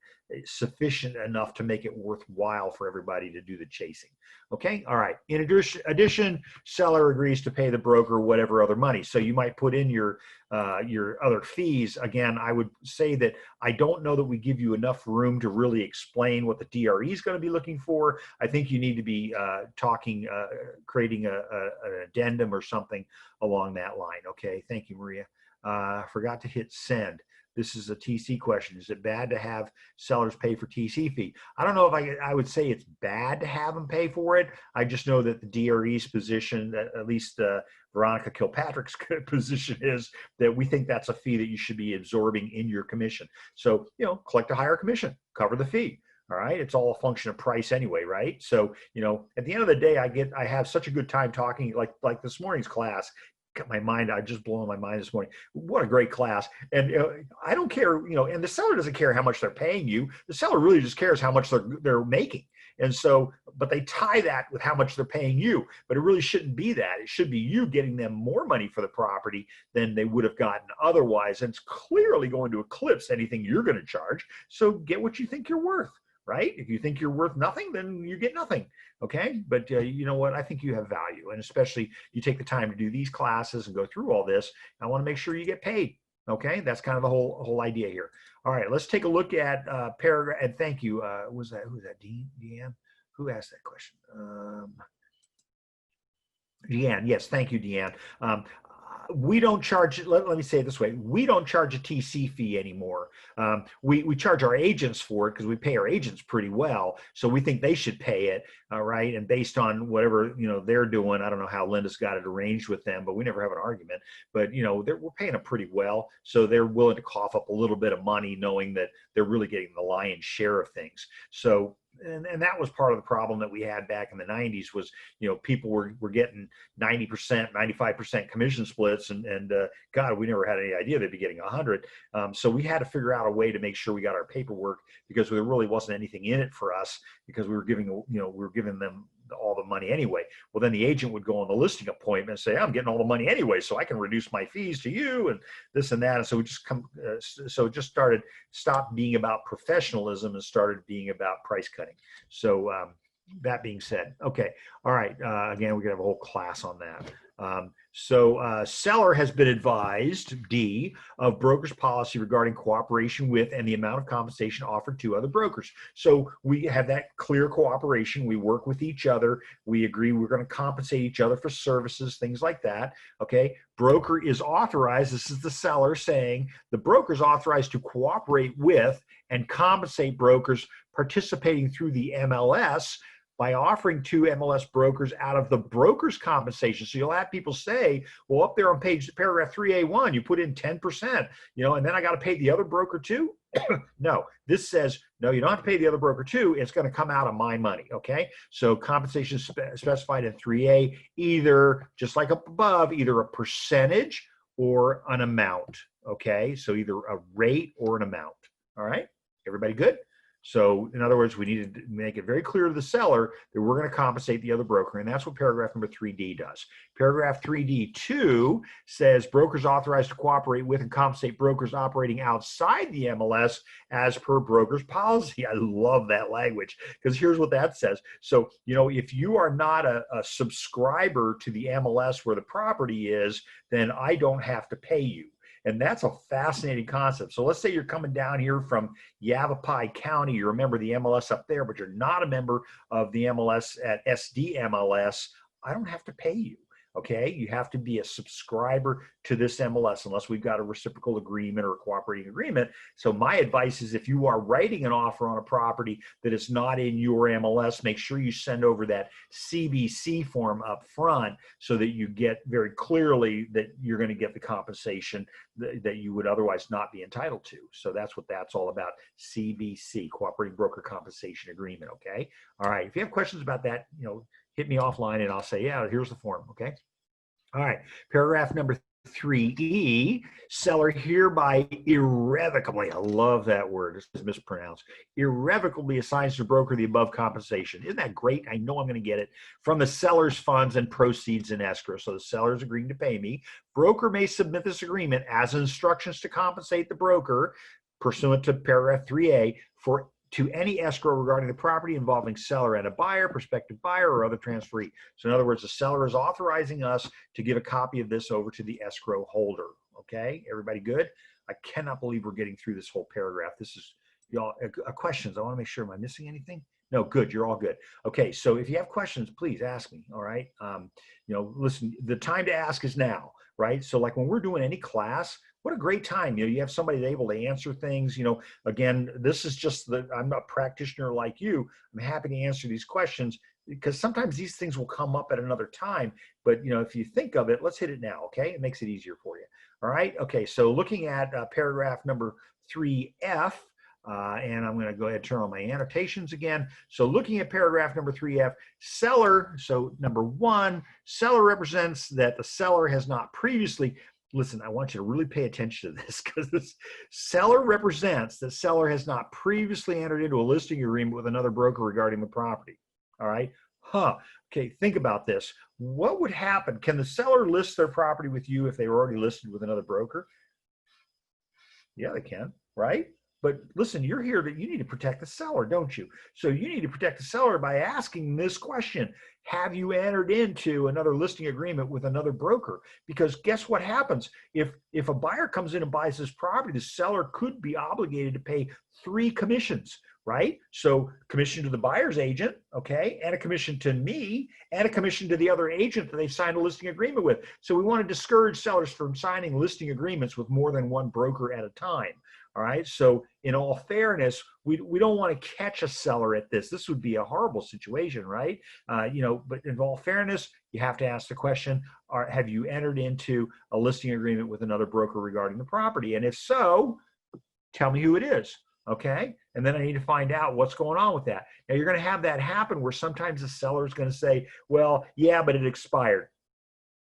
sufficient enough to make it worthwhile for everybody to do the chasing. Okay. All right. In addition, seller agrees to pay the broker whatever other money. So you might put in your other fees. Again, I would say that I don't know that we give you enough room to really explain what the DRE is going to be looking for. I think you need to be creating an addendum or something along that line. Okay. Thank you, Maria. Forgot to hit send. This is a TC question. Is it bad to have sellers pay for TC fee? I don't know if I would say it's bad to have them pay for it. I just know that the DRE's position, at least Veronica Kilpatrick's position, is that we think that's a fee that you should be absorbing in your commission. So, you know, collect a higher commission, cover the fee. All right. It's all a function of price anyway, right? So, you know, at the end of the day, I have such a good time talking, like this morning's class. My mind, I just blown my mind this morning. What a great class. And I don't care, you know, and the seller doesn't care how much they're paying you. The seller really just cares how much they're making. And so, but they tie that with how much they're paying you, but it really shouldn't be that. It should be you getting them more money for the property than they would have gotten otherwise. And it's clearly going to eclipse anything you're going to charge. So get what you think you're worth. Right? If you think you're worth nothing, then you get nothing. Okay. But you know what? I think you have value, and especially you take the time to do these classes and go through all this. I want to make sure you get paid. Okay. That's kind of the whole idea here. All right. Let's take a look at paragraph. And thank you. Who's that? Deanne? Who asked that question? Deanne. Yes. Thank you, Deanne. We don't charge, let me say it this way, we don't charge a TC fee anymore. We charge our agents for it because we pay our agents pretty well. So we think they should pay it, all right? And based on whatever, you know, they're doing, I don't know how Linda's got it arranged with them, but we never have an argument. But, you know, we're paying them pretty well. So they're willing to cough up a little bit of money knowing that they're really getting the lion's share of things. So, and that was part of the problem that we had back in the 90s was, you know, people were getting 90%, 95% commission splits, and God, we never had any idea they'd be getting 100. So we had to figure out a way to make sure we got our paperwork, because there really wasn't anything in it for us, because we were giving them all the money anyway. Well, then the agent would go on the listing appointment and say, I'm getting all the money anyway, so I can reduce my fees to you and this and that. And so we just stopped being about professionalism and started being about price cutting. So that being said, okay. All right. Again, we're gonna have a whole class on that. Seller has been advised, D, of broker's policy regarding cooperation with and the amount of compensation offered to other brokers. So we have that clear cooperation. We work with each other. We agree we're going to compensate each other for services, things like that. Okay. Broker is authorized. This is the seller saying the broker is authorized to cooperate with and compensate brokers participating through the MLS by offering to MLS brokers out of the broker's compensation. So you'll have people say, well, up there on paragraph 3A1, you put in 10%, and then I got to pay the other broker too. No, this says, no, you don't have to pay the other broker too. It's going to come out of my money. Okay. So compensation specified in 3A, either just like up above, either a percentage or an amount. Okay. So either a rate or an amount. All right. Everybody good? So in other words, we need to make it very clear to the seller that we're going to compensate the other broker, and that's what paragraph number 3D does. Paragraph 3D2 says brokers authorized to cooperate with and compensate brokers operating outside the MLS as per broker's policy. I love that language, because here's what that says. So, if you are not a subscriber to the MLS where the property is, then I don't have to pay you. And that's a fascinating concept. So let's say you're coming down here from Yavapai County, you're a member of the MLS up there, but you're not a member of the MLS at SDMLS. I don't have to pay you. Okay, you have to be a subscriber to this MLS unless we've got a reciprocal agreement or a cooperating agreement. So my advice is, if you are writing an offer on a property that is not in your MLS, make sure you send over that CBC form up front so that you get very clearly that you're going to get the compensation that you would otherwise not be entitled to. So that's what that's all about. CBC, Cooperating Broker Compensation Agreement. Okay. All right. If you have questions about that, hit me offline and I'll say, yeah, here's the form. Okay. All right. Paragraph number 3E, seller hereby irrevocably, I love that word, it's mispronounced, irrevocably assigns to broker the above compensation. Isn't that great? I know I'm going to get it. From the seller's funds and proceeds in escrow. So the seller is agreeing to pay me. Broker may submit this agreement as instructions to compensate the broker pursuant to paragraph 3A to any escrow regarding the property involving seller and a buyer, prospective buyer, or other transferee. So in other words, the seller is authorizing us to give a copy of this over to the escrow holder. Okay, everybody good? I cannot believe we're getting through this whole paragraph. This is, y'all, questions. I want to make sure, am I missing anything? No, good, you're all good. Okay, so if you have questions, please ask me, all right? Listen, the time to ask is now, right? So like when we're doing any class, what a great time. You have somebody able to answer things. Again, this is just I'm a practitioner like you. I'm happy to answer these questions because sometimes these things will come up at another time. But, if you think of it, let's hit it now, okay? It makes it easier for you. All right? Okay, so looking at paragraph number 3F, and I'm going to go ahead and turn on my annotations again. So looking at paragraph number 3F, seller, so number 1, seller represents that the seller has not previously, listen, I want you to really pay attention to this, because this seller represents that seller has not previously entered into a listing agreement with another broker regarding the property. All right. Okay. Think about this. What would happen? Can the seller list their property with you if they were already listed with another broker? Yeah, they can, right? But listen, you're here that you need to protect the seller, don't you? So you need to protect the seller by asking this question. Have you entered into another listing agreement with another broker? Because guess what happens? If a buyer comes in and buys this property, the seller could be obligated to pay 3 commissions, right? So commission to the buyer's agent, okay, and a commission to me, and a commission to the other agent that they've signed a listing agreement with. So we want to discourage sellers from signing listing agreements with more than one broker at a time. All right. So in all fairness, we don't want to catch a seller at this. This would be a horrible situation, right? But in all fairness, you have to ask the question, have you entered into a listing agreement with another broker regarding the property? And if so, tell me who it is. Okay. And then I need to find out what's going on with that. Now you're going to have that happen where sometimes the seller is going to say, well, yeah, but it expired.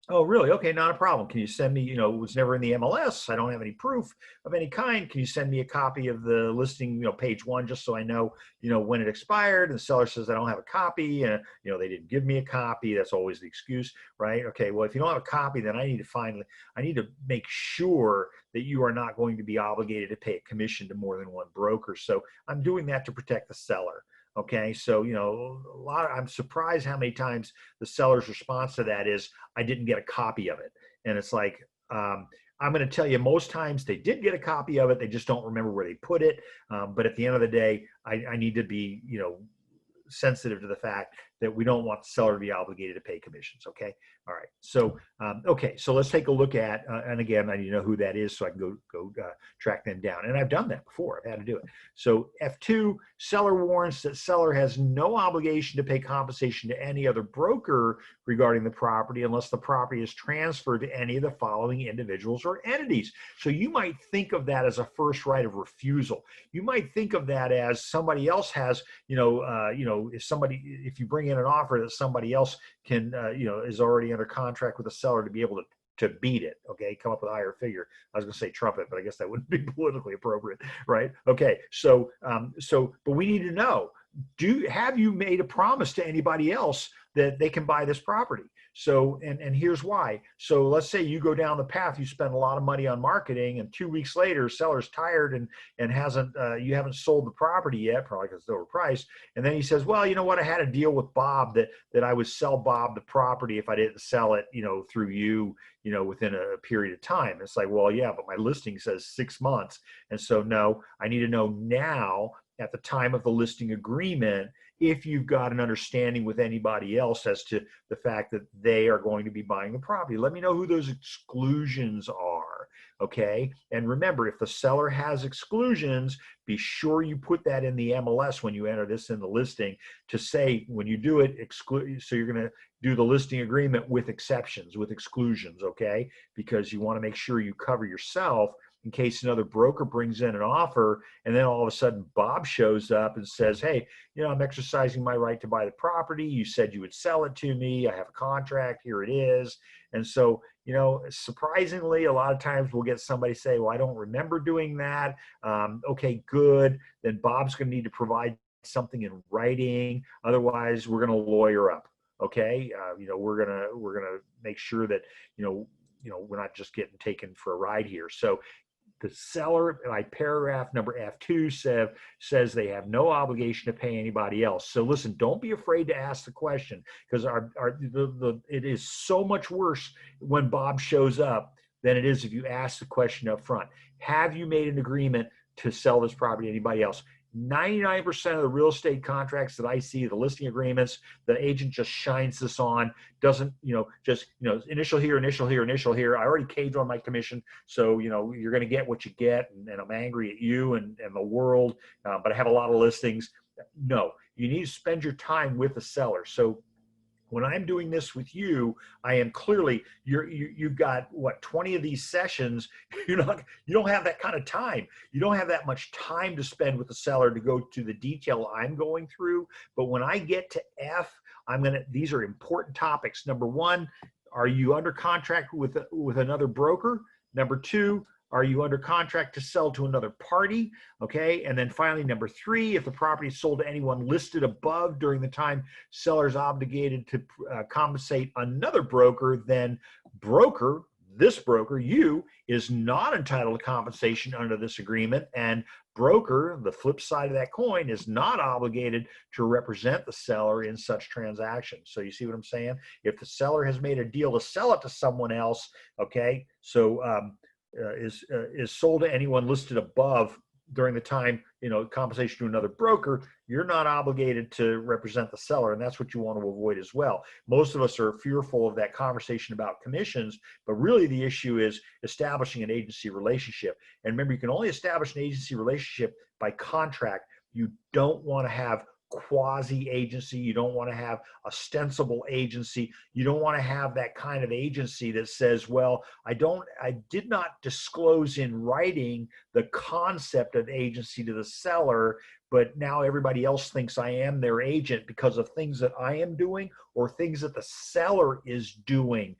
Oh, really? Okay, not a problem. Can you send me, it was never in the MLS. I don't have any proof of any kind. Can you send me a copy of the listing, page 1, just so I know, when it expired? And the seller says, I don't have a copy. And, they didn't give me a copy. That's always the excuse, right? Okay, well, if you don't have a copy, then I need to make sure that you are not going to be obligated to pay a commission to more than one broker. So I'm doing that to protect the seller. Okay, so, I'm surprised how many times the seller's response to that is, I didn't get a copy of it. And it's like, I'm going to tell you, most times they did get a copy of it. They just don't remember where they put it. But at the end of the day, I need to be, sensitive to the fact that we don't want the seller to be obligated to pay commissions. Okay. All right. So, okay. So let's take a look at, and again, I need to know who that is so I can go track them down. And I've done that before. I've had to do it. So F2, seller warrants that seller has no obligation to pay compensation to any other broker regarding the property unless the property is transferred to any of the following individuals or entities. So you might think of that as a first right of refusal. You might think of that as somebody else has, if you bring in an offer that somebody else can, is already under contract with the seller to be able to beat it, okay, come up with a higher figure. I was going to say trumpet, but I guess that wouldn't be politically appropriate, right? Okay, so but we need to know, have you made a promise to anybody else that they can buy this property? So, and here's why. So let's say you go down the path, you spend a lot of money on marketing, and 2 weeks later, seller's tired and you haven't sold the property yet, probably because it's overpriced. And then he says, well, you know what? I had a deal with Bob that I would sell Bob the property if I didn't sell it, through you, within a period of time. It's like, well, yeah, but my listing says 6 months. And so, no, I need to know now at the time of the listing agreement if you've got an understanding with anybody else as to the fact that they are going to be buying the property. Let me know who those exclusions are, okay? And remember, if the seller has exclusions, be sure you put that in the MLS when you enter this in the listing to say, when you do it, so you're going to do the listing agreement with exceptions, with exclusions, okay? Because you want to make sure you cover yourself in case another broker brings in an offer and then all of a sudden Bob shows up and says, hey, I'm exercising my right to buy the property. You said you would sell it to me. I have a contract. Here it is. And so, surprisingly, a lot of times we'll get somebody say, well, I don't remember doing that. Okay, good. Then Bob's going to need to provide something in writing. Otherwise, we're going to lawyer up. Okay. We're going to make sure that, we're not just getting taken for a ride here. So, the seller, by paragraph number F2, says they have no obligation to pay anybody else. So listen, don't be afraid to ask the question, because it is so much worse when Bob shows up than it is if you ask the question up front. Have you made an agreement to sell this property to anybody else? 99% of the real estate contracts that I see, the listing agreements, the agent just shines this on, doesn't, initial here, initial here, initial here. I already caved on my commission. So, you're going to get what you get. And I'm angry at you and the world, but I have a lot of listings. No, you need to spend your time with the seller. So when I'm doing this with you, I am clearly, you've got what, 20 of these sessions. You don't have that kind of time. You don't have that much time to spend with the seller to go to the detail I'm going through. But when I get to F, these are important topics. Number one, are you under contract with another broker? Number two, are you under contract to sell to another party? Okay. And then finally, number three, if the property is sold to anyone listed above during the time seller is obligated to compensate another broker, then this broker, you, is not entitled to compensation under this agreement. And broker, the flip side of that coin, is not obligated to represent the seller in such transactions. So you see what I'm saying? If the seller has made a deal to sell it to someone else, okay, so is sold to anyone listed above during the time, compensation to another broker, you're not obligated to represent the seller. And that's what you want to avoid as well. Most of us are fearful of that conversation about commissions, but really the issue is establishing an agency relationship. And remember, you can only establish an agency relationship by contract. You don't want to have quasi-agency. You don't want to have ostensible agency. You don't want to have that kind of agency that says, well, I did not disclose in writing the concept of agency to the seller, but now everybody else thinks I am their agent because of things that I am doing or things that the seller is doing.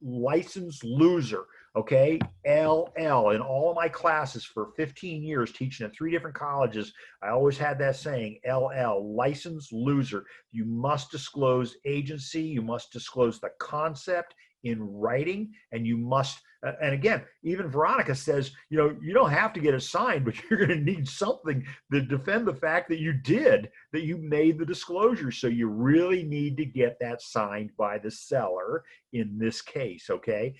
License loser. Okay, LL. In all of my classes for 15 years teaching at 3 different colleges, I always had that saying, LL, license loser. You must disclose agency, you must disclose the concept in writing, and you must, and again, even Veronica says, you don't have to get it signed, but you're going to need something to defend the fact that you made the disclosure. So you really need to get that signed by the seller in this case, okay?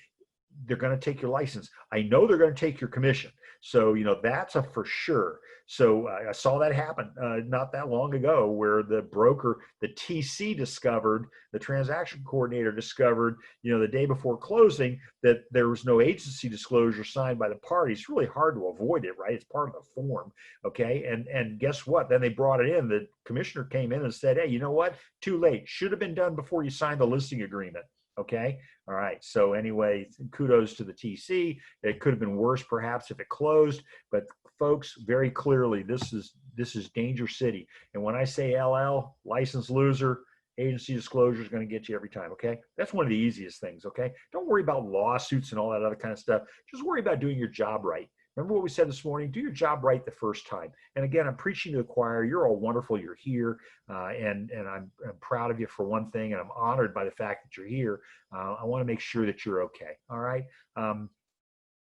they're going to take your license. I know they're going to take your commission. So, that's a for sure. So I saw that happen not that long ago, where the broker, the TC discovered, the transaction coordinator discovered, the day before closing, that there was no agency disclosure signed by the parties. It's really hard to avoid it, right? It's part of the form. Okay. And guess what? Then they brought it in. The commissioner came in and said, hey, you know what? Too late. Should have been done before you signed the listing agreement. Okay. All right. So anyway, kudos to the TC. It could have been worse perhaps if it closed, but folks, very clearly, this is Danger City. And when I say LL, license loser, agency disclosure is going to get you every time. Okay. That's one of the easiest things. Okay. Don't worry about lawsuits and all that other kind of stuff. Just worry about doing your job right. Remember what we said this morning? Do your job right the first time. And again, I'm preaching to the choir. You're all wonderful. You're here. And I'm proud of you for one thing. And I'm honored by the fact that you're here. I want to make sure that you're okay. All right.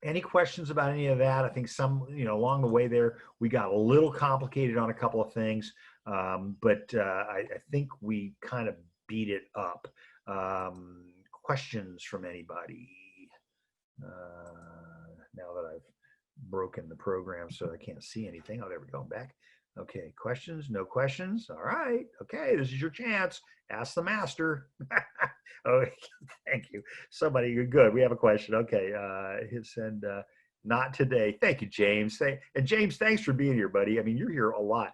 Any questions about any of that? I think some, along the way there, we got a little complicated on a couple of things. But I think we kind of beat it up. Questions from anybody? Now that I've broken the program so I can't see anything. Oh, there we go. I'm back. Okay. Questions? No questions? All right. Okay. This is your chance. Ask the master. Oh, thank you. Somebody, you're good. We have a question. Okay. And not today. Thank you, James. And James, thanks for being here, buddy. I mean, you're here a lot.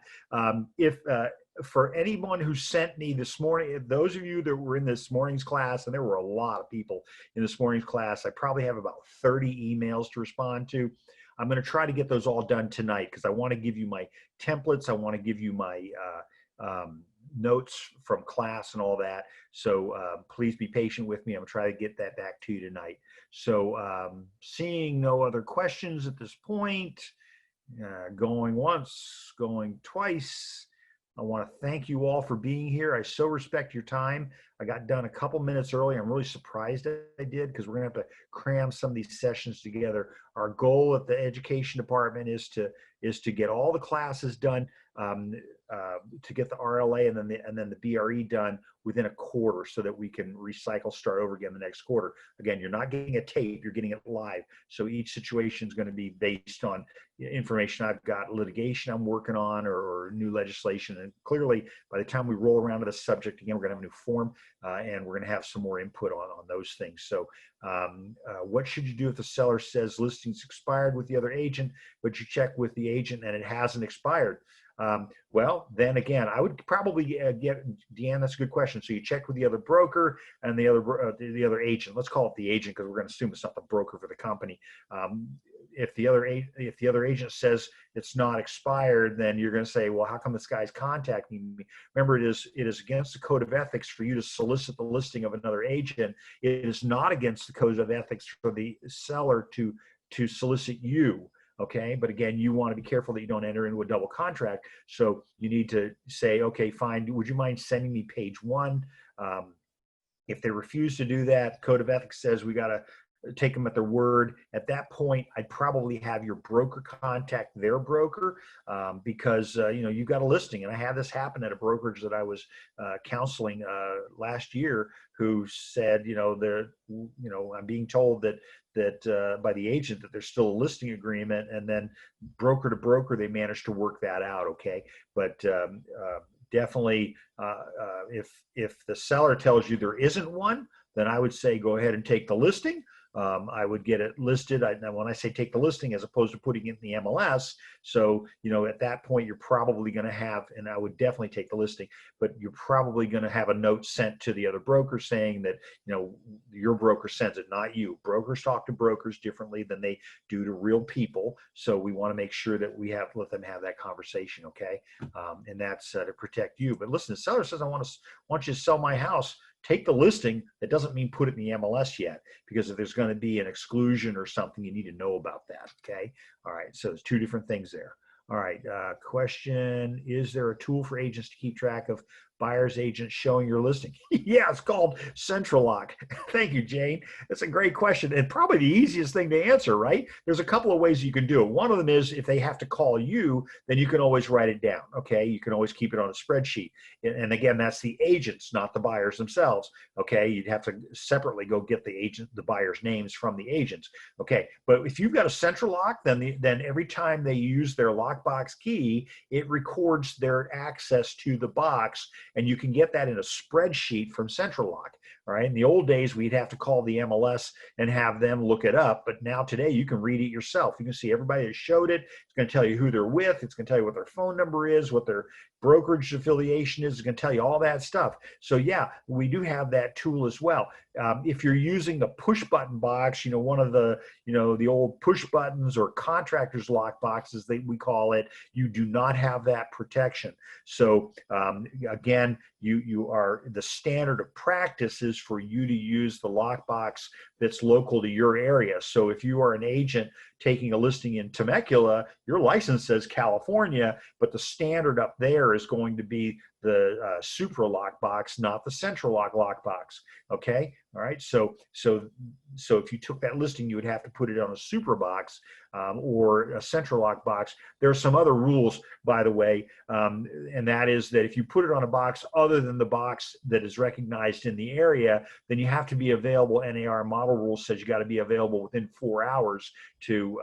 For anyone who sent me this morning, those of you that were in this morning's class, and there were a lot of people in this morning's class, I probably have about 30 emails to respond to. I'm going to try to get those all done tonight because I want to give you my templates. I want to give you my notes from class and all that. So please be patient with me. I'm going to try to get that back to you tonight. So seeing no other questions at this point, going once, going twice. I want to thank you all for being here. I so respect your time. I got done a couple minutes early. I'm really surprised I did because we're going to have to cram some of these sessions together. Our goal at the education department is to get all the classes done, to get the RLA and then the BRE done within a quarter so that we can recycle, start over again the next quarter. Again, you're not getting a tape, you're getting it live. So each situation is going to be based on information I've got, litigation I'm working on, or new legislation. And clearly, by the time we roll around to the subject again, we're going to have a new form, and we're going to have some more input on those things. So what should you do if the seller says listing's expired with the other agent, but you check with the agent and it hasn't expired? Well, then again, I would probably get, Deanne, that's a good question. So you check with the other broker and the other agent. Let's call it the agent because we're going to assume it's not the broker for the company. If the other agent says it's not expired, then you're going to say, well, how come this guy's contacting me? Remember, it is against the code of ethics for you to solicit the listing of another agent. It is not against the code of ethics for the seller to solicit you. Okay. But again, you want to be careful that you don't enter into a double contract. So you need to say, okay, fine. Would you mind sending me page 1? If they refuse to do that, the code of ethics says we got to take them at their word. At that point, I'd probably have your broker contact their broker because, you've got a listing. And I had this happen at a brokerage that I was counseling last year, who said, I'm being told that by the agent that there's still a listing agreement, and then broker to broker, they managed to work that out. Okay. But definitely if the seller tells you there isn't one, then I would say, go ahead and take the listing. I would get it listed. When I say take the listing, as opposed to putting it in the MLS. So, at that point, you're probably going to have, and I would definitely take the listing, but you're probably going to have a note sent to the other broker saying that, your broker sends it, not you. Brokers talk to brokers differently than they do to real people. So we want to make sure that let them have that conversation. Okay. And that's to protect you. But listen, the seller says, I want you to sell my house. Take the listing. That doesn't mean put it in the MLS yet, because if there's going to be an exclusion or something, you need to know about that. Okay. All right. So there's 2 different things there. All right. Question: is there a tool for agents to keep track of buyer's agent showing your listing? Yeah, it's called central lock. Thank you, Jane. That's a great question, and probably the easiest thing to answer, right? There's a couple of ways you can do it. One of them is if they have to call you, then you can always write it down, okay? You can always keep it on a spreadsheet. And again, that's the agents, not the buyers themselves, okay? You'd have to separately go get the buyer's names from the agents, okay? But if you've got a central lock, then every time they use their lockbox key, it records their access to the box, and you can get that in a spreadsheet from central lock. All right. In the old days, we'd have to call the MLS and have them look it up. But now today, you can read it yourself. You can see everybody that showed it. It's going to tell you who they're with. It's going to tell you what their phone number is, what their brokerage affiliation is. It's going to tell you all that stuff. So yeah, we do have that tool as well. If you're using the push button box, one of the, the old push buttons or contractors lock boxes, we call it, you do not have that protection. So again, the standard of practice is for you to use the lockbox that's local to your area. So if you are an agent taking a listing in Temecula, your license says California, but the standard up there is going to be the Supra lockbox, not the Central lockbox. Okay, all right. So if you took that listing, you would have to put it on a Supra box or a Central lockbox. There are some other rules, by the way, and that is that if you put it on a box other than the box that is recognized in the area, then you have to be available. NAR model rule says you got to be available within 4 hours to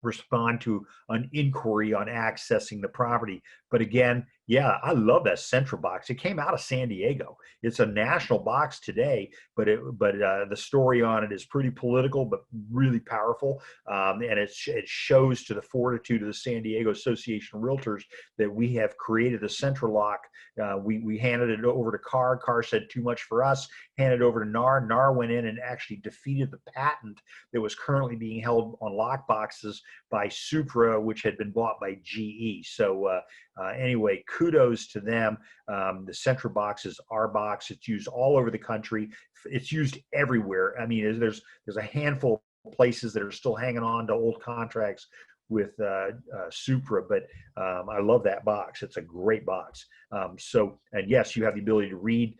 respond to an inquiry on accessing the property. But again, yeah, I love that central box. It came out of San Diego. It's a national box today, but the story on it is pretty political, but really powerful. And it shows to the fortitude of the San Diego Association of Realtors that we have created a central lock. We handed it over to Carr. Carr said too much for us. Handed over to NAR. NAR went in and actually defeated the patent that was currently being held on lock boxes by Supra, which had been bought by GE. So anyway, kudos to them. The central box is our box. It's used all over the country. It's used everywhere. I mean, there's a handful of places that are still hanging on to old contracts with Supra, but I love that box. It's a great box. And yes, you have the ability to read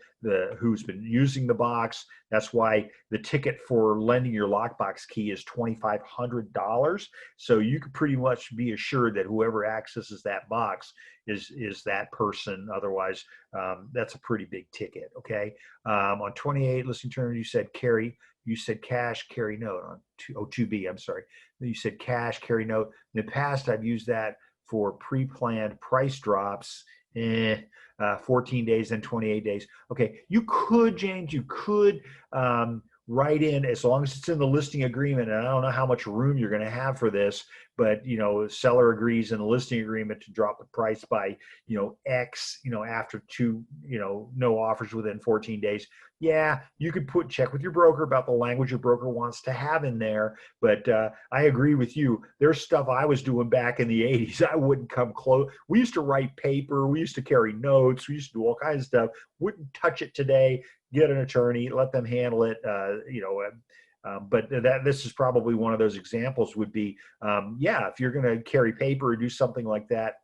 who's been using the box. That's why the ticket for lending your lockbox key is $2,500. So you can pretty much be assured that whoever accesses that box is that person. Otherwise, that's a pretty big ticket. Okay. On 28 listing terms, you said cash carry note on 2B. I'm sorry. You said cash carry note. In the past, I've used that for pre-planned price drops. 14 days and 28 days. Okay, you could, James, write in, as long as it's in the listing agreement, and I don't know how much room you're going to have for this, but seller agrees in the listing agreement to drop the price by X, after no offers within 14 days. Yeah, you could check with your broker about the language your broker wants to have in there. But I agree with you. There's stuff I was doing back in the 80s. I wouldn't come close. We used to write paper. We used to carry notes. We used to do all kinds of stuff. Wouldn't touch it today. Get an attorney, let them handle it. But this is probably one of those examples would be, if you're going to carry paper or do something like that,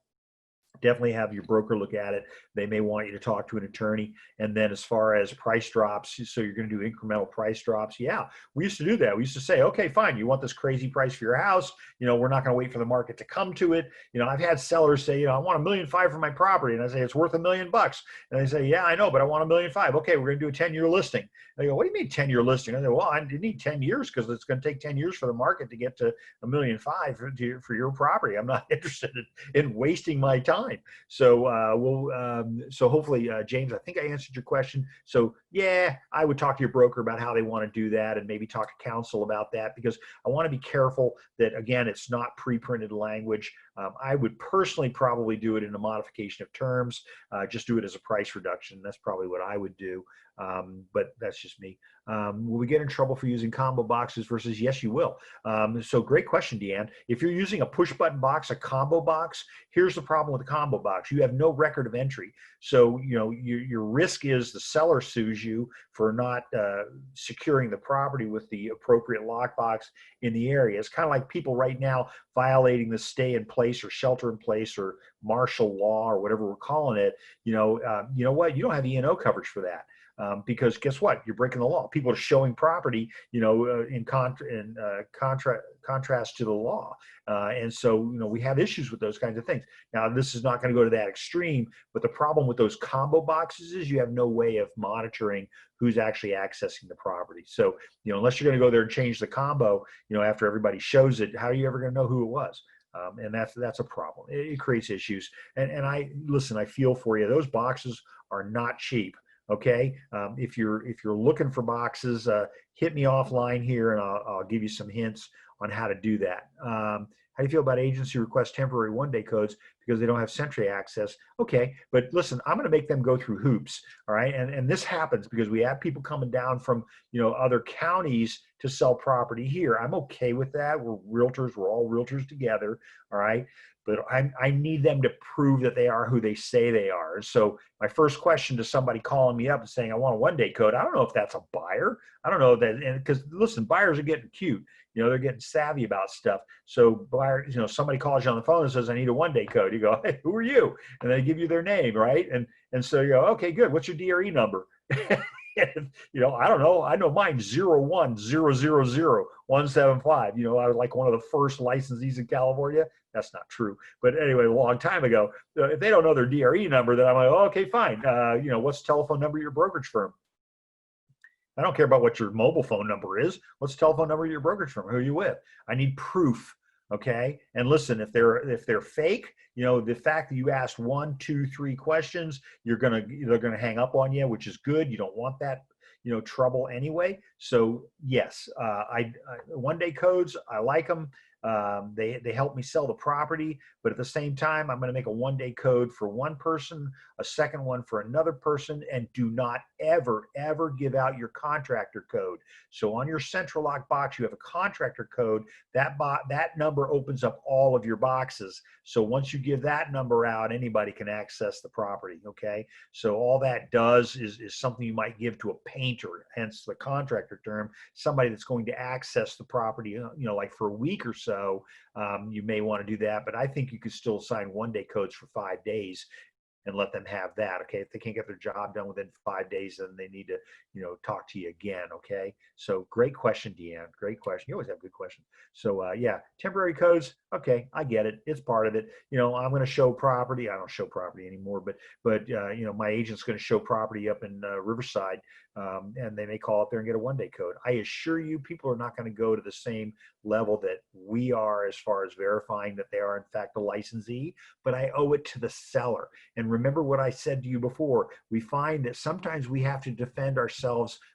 definitely have your broker look at it. They may want you to talk to an attorney. And then as far as price drops, so you're going to do incremental price drops. Yeah, we used to do that. We used to say, okay, fine. You want this crazy price for your house. We're not going to wait for the market to come to it. I've had sellers say, I want $1.5 million for my property. And I say, it's worth $1 million. And they say, yeah, I know, but I want $1.5 million. Okay, we're going to do a 10-year listing. And they go, what do you mean 10-year listing? I say, well, I need 10 years because it's going to take 10 years for the market to get to $1.5 million for your property. I'm not interested in wasting my time. So so hopefully, James, I think I answered your question. So yeah, I would talk to your broker about how they want to do that and maybe talk to counsel about that, because I want to be careful that, again, it's not pre-printed language. I would personally probably do it in a modification of terms, just do it as a price reduction. That's probably what I would do. but that's just me. Will we get in trouble for using combo boxes versus yes, you will. So great question, Deanne. If you're using a push button box, a combo box, here's the problem with the combo box. You have no record of entry. So, your risk is the seller sues you for not securing the property with the appropriate lockbox in the area. It's kind of like people right now violating the stay in place or shelter in place or martial law or whatever we're calling it. You know what? You don't have E&O coverage for that. Because guess what? You're breaking the law. People are showing property, in contrast to the law. And so, we have issues with those kinds of things. Now, this is not going to go to that extreme, but the problem with those combo boxes is you have no way of monitoring who's actually accessing the property. So, unless you're going to go there and change the combo, after everybody shows it, how are you ever going to know who it was? And that's a problem. It creates issues. And I feel for you. Those boxes are not cheap. Okay, if you're looking for boxes, hit me offline here, and I'll give you some hints on how to do that. How do you feel about agents who request temporary one-day codes because they don't have Sentry access? Okay, but listen, I'm going to make them go through hoops. All right, and this happens because we have people coming down from other counties to sell property here. I'm okay with that. We're realtors. We're all realtors together. All right. But I need them to prove that they are who they say they are. So my first question to somebody calling me up and saying, I want a one-day code, I don't know if that's a buyer. I don't know that, and because listen, buyers are getting cute. They're getting savvy about stuff. So buyers, somebody calls you on the phone and says, I need a one-day code. You go, hey, who are you? And they give you their name, right? And so you go, okay, good. What's your DRE number? I don't know. I know mine's 010000175. I was like one of the first licensees in California. That's not true. But anyway, a long time ago, if they don't know their DRE number, then I'm like, oh, okay, fine. What's the telephone number of your brokerage firm? I don't care about what your mobile phone number is. What's the telephone number of your brokerage firm? Who are you with? I need proof. Okay. And listen, if they're fake, the fact that you asked 1, 2, 3 questions, they're gonna hang up on you, which is good. You don't want that, trouble anyway. So yes, I one-day codes, I like them. They help me sell the property, but at the same time, I'm going to make a one-day code for one person, a second one for another person, and do not ever give out your contractor code. So on your central lock box, you have a contractor code. That number opens up all of your boxes. So once you give that number out, anybody can access the property. Okay. So all that does is something you might give to a painter, hence the contractor term, somebody that's going to access the property, like for a week or so. You may want to do that, but I think you could still assign one-day codes for 5 days and let them have that. Okay. If they can't get their job done within 5 days, then they need to, talk to you again. Okay. So great question, Deanne. Great question. You always have good questions. So yeah, temporary codes. Okay. I get it. It's part of it. I'm going to show property. I don't show property anymore, but my agent's going to show property up in Riverside. And they may call up there and get a one-day code. I assure you, people are not going to go to the same level that we are as far as verifying that they are in fact a licensee, but I owe it to the seller. And remember what I said to you before, we find that sometimes we have to defend ourselves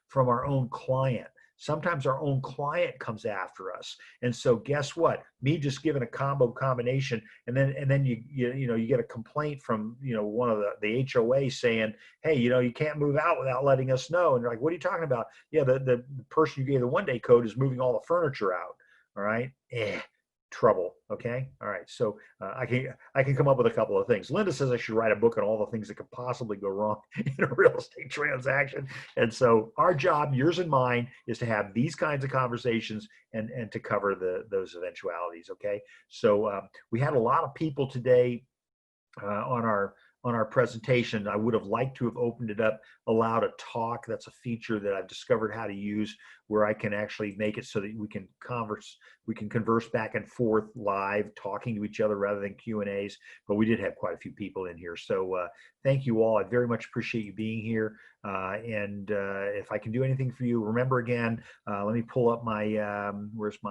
from our own client. Sometimes our own client comes after us. And so guess what? Me just giving a combination and then you get a complaint from, one of the HOA saying, hey, you can't move out without letting us know. And you're like, what are you talking about? Yeah, the person you gave the one-day code is moving all the furniture out. All right. Trouble. Okay. All right. So I can come up with a couple of things. Linda says I should write a book on all the things that could possibly go wrong in a real estate transaction. And so our job, yours and mine, is to have these kinds of conversations and to cover those eventualities. Okay. So we had a lot of people today on our presentation. I would have liked to have opened it up, allowed a talk. That's a feature that I've discovered how to use, where I can actually make it so that we can converse back and forth live, talking to each other rather than Q&As. But we did have quite a few people in here. So thank you all. I very much appreciate you being here. And if I can do anything for you, remember again, let me pull up my, where's my